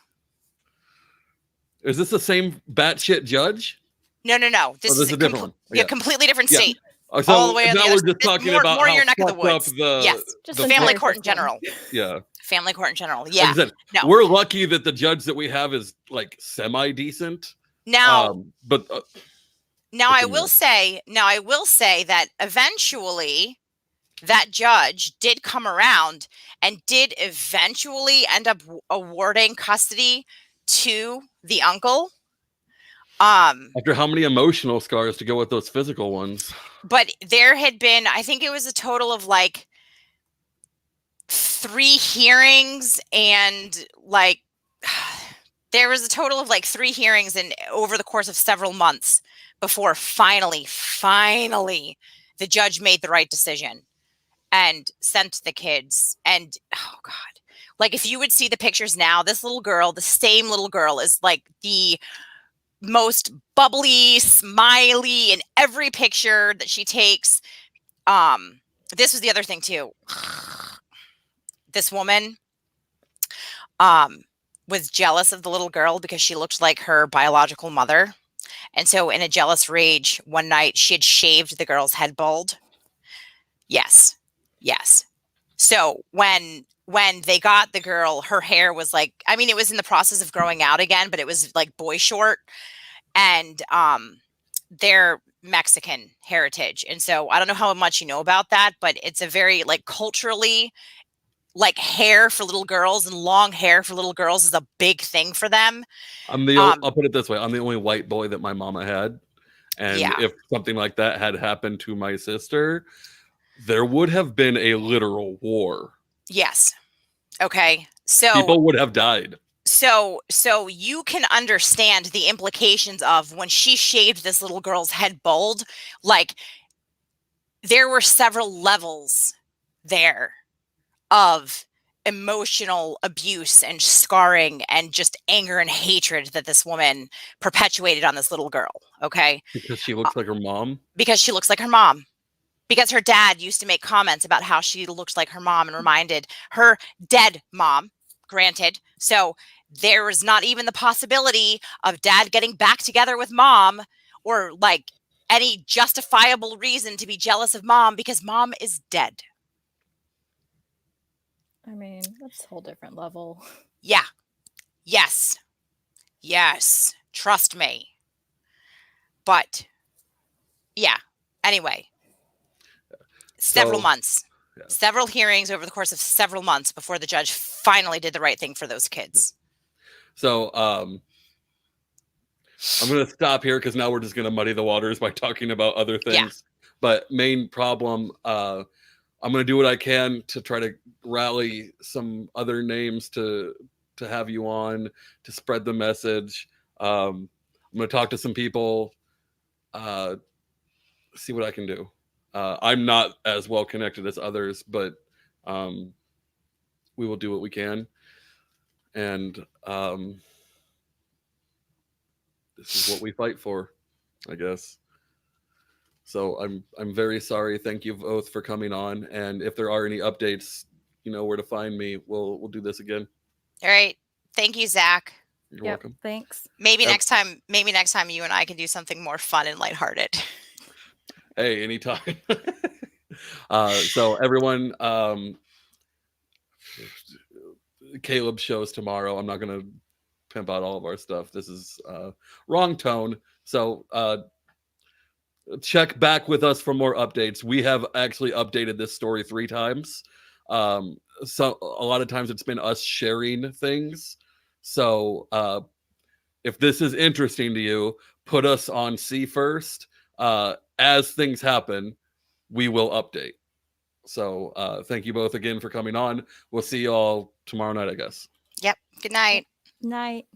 Is this the same batshit judge? No. This is a different one. Yeah, completely different state. So all the way on now the we're other, just talking more, about more how your neck of the fucked up woods. the Yes, Just the the family first court in one. general. Yeah. Family court in general. Yeah. Like I said, No. we're lucky that the judge that we have is like semi-decent. Now, but I will say that eventually that judge did come around and did eventually end up awarding custody to the uncle. After how many emotional scars to go with those physical ones? But there had been, I think it was a total of like 3 hearings, and like there was a total of like 3 hearings and over the course of several months before finally the judge made the right decision and sent the kids. And oh God, like if you would see the pictures now, this little girl, the same little girl, is like the most bubbly, smiley in every picture that she takes. This was the other thing too. This woman was jealous of the little girl because she looked like her biological mother. And so in a jealous rage, one night she had shaved the girl's head bald. Yes. So when they got the girl, her hair was like, I mean, it was in the process of growing out again, but it was like boy short. And they're Mexican heritage. And so I don't know how much you know about that, but it's a very like culturally, like hair for little girls and long hair for little girls is a big thing for them. I'll put it this way. I'm the only white boy that my mama had. And Yeah. if something like that had happened to my sister, there would have been a literal war. Yes. Okay. So people would have died. So you can understand the implications of when she shaved this little girl's head bald. Like there were several levels there of emotional abuse and scarring and just anger and hatred that this woman perpetuated on this little girl. Okay. Because she looks like her mom? Because she looks like her mom. Because her dad used to make comments about how she looked like her mom and reminded her dead mom, granted. So there was not even the possibility of dad getting back together with mom or like any justifiable reason to be jealous of mom because mom is dead. I mean, that's a whole different level. Yeah. Yes. Trust me. But yeah. Anyway. Several months. Yeah. Several hearings over the course of several months before the judge finally did the right thing for those kids. So I'm going to stop here because now we're just going to muddy the waters by talking about other things. Yeah. But main problem, I'm going to do what I can to try to rally some other names to have you on, to spread the message. I'm going to talk to some people, see what I can do. I'm not as well connected as others, but we will do what we can. And this is what we fight for, I guess. So I'm very sorry. Thank you both for coming on. And if there are any updates, you know where to find me. We'll do this again. All right. Thank you, Zach. You're Yep, welcome. thanks. Maybe Yep. next time you and I can do something more fun and lighthearted. Hey, anytime. So everyone, Caleb's shows tomorrow. I'm not gonna pimp out all of our stuff. This is wrong tone. So check back with us for more updates. We have actually updated this story 3 times. So a lot of times it's been us sharing things. So if this is interesting to you, put us on C first. As things happen, we will update. So thank you both again for coming on. We'll see you all tomorrow night, I guess. Yep. Good night. Night.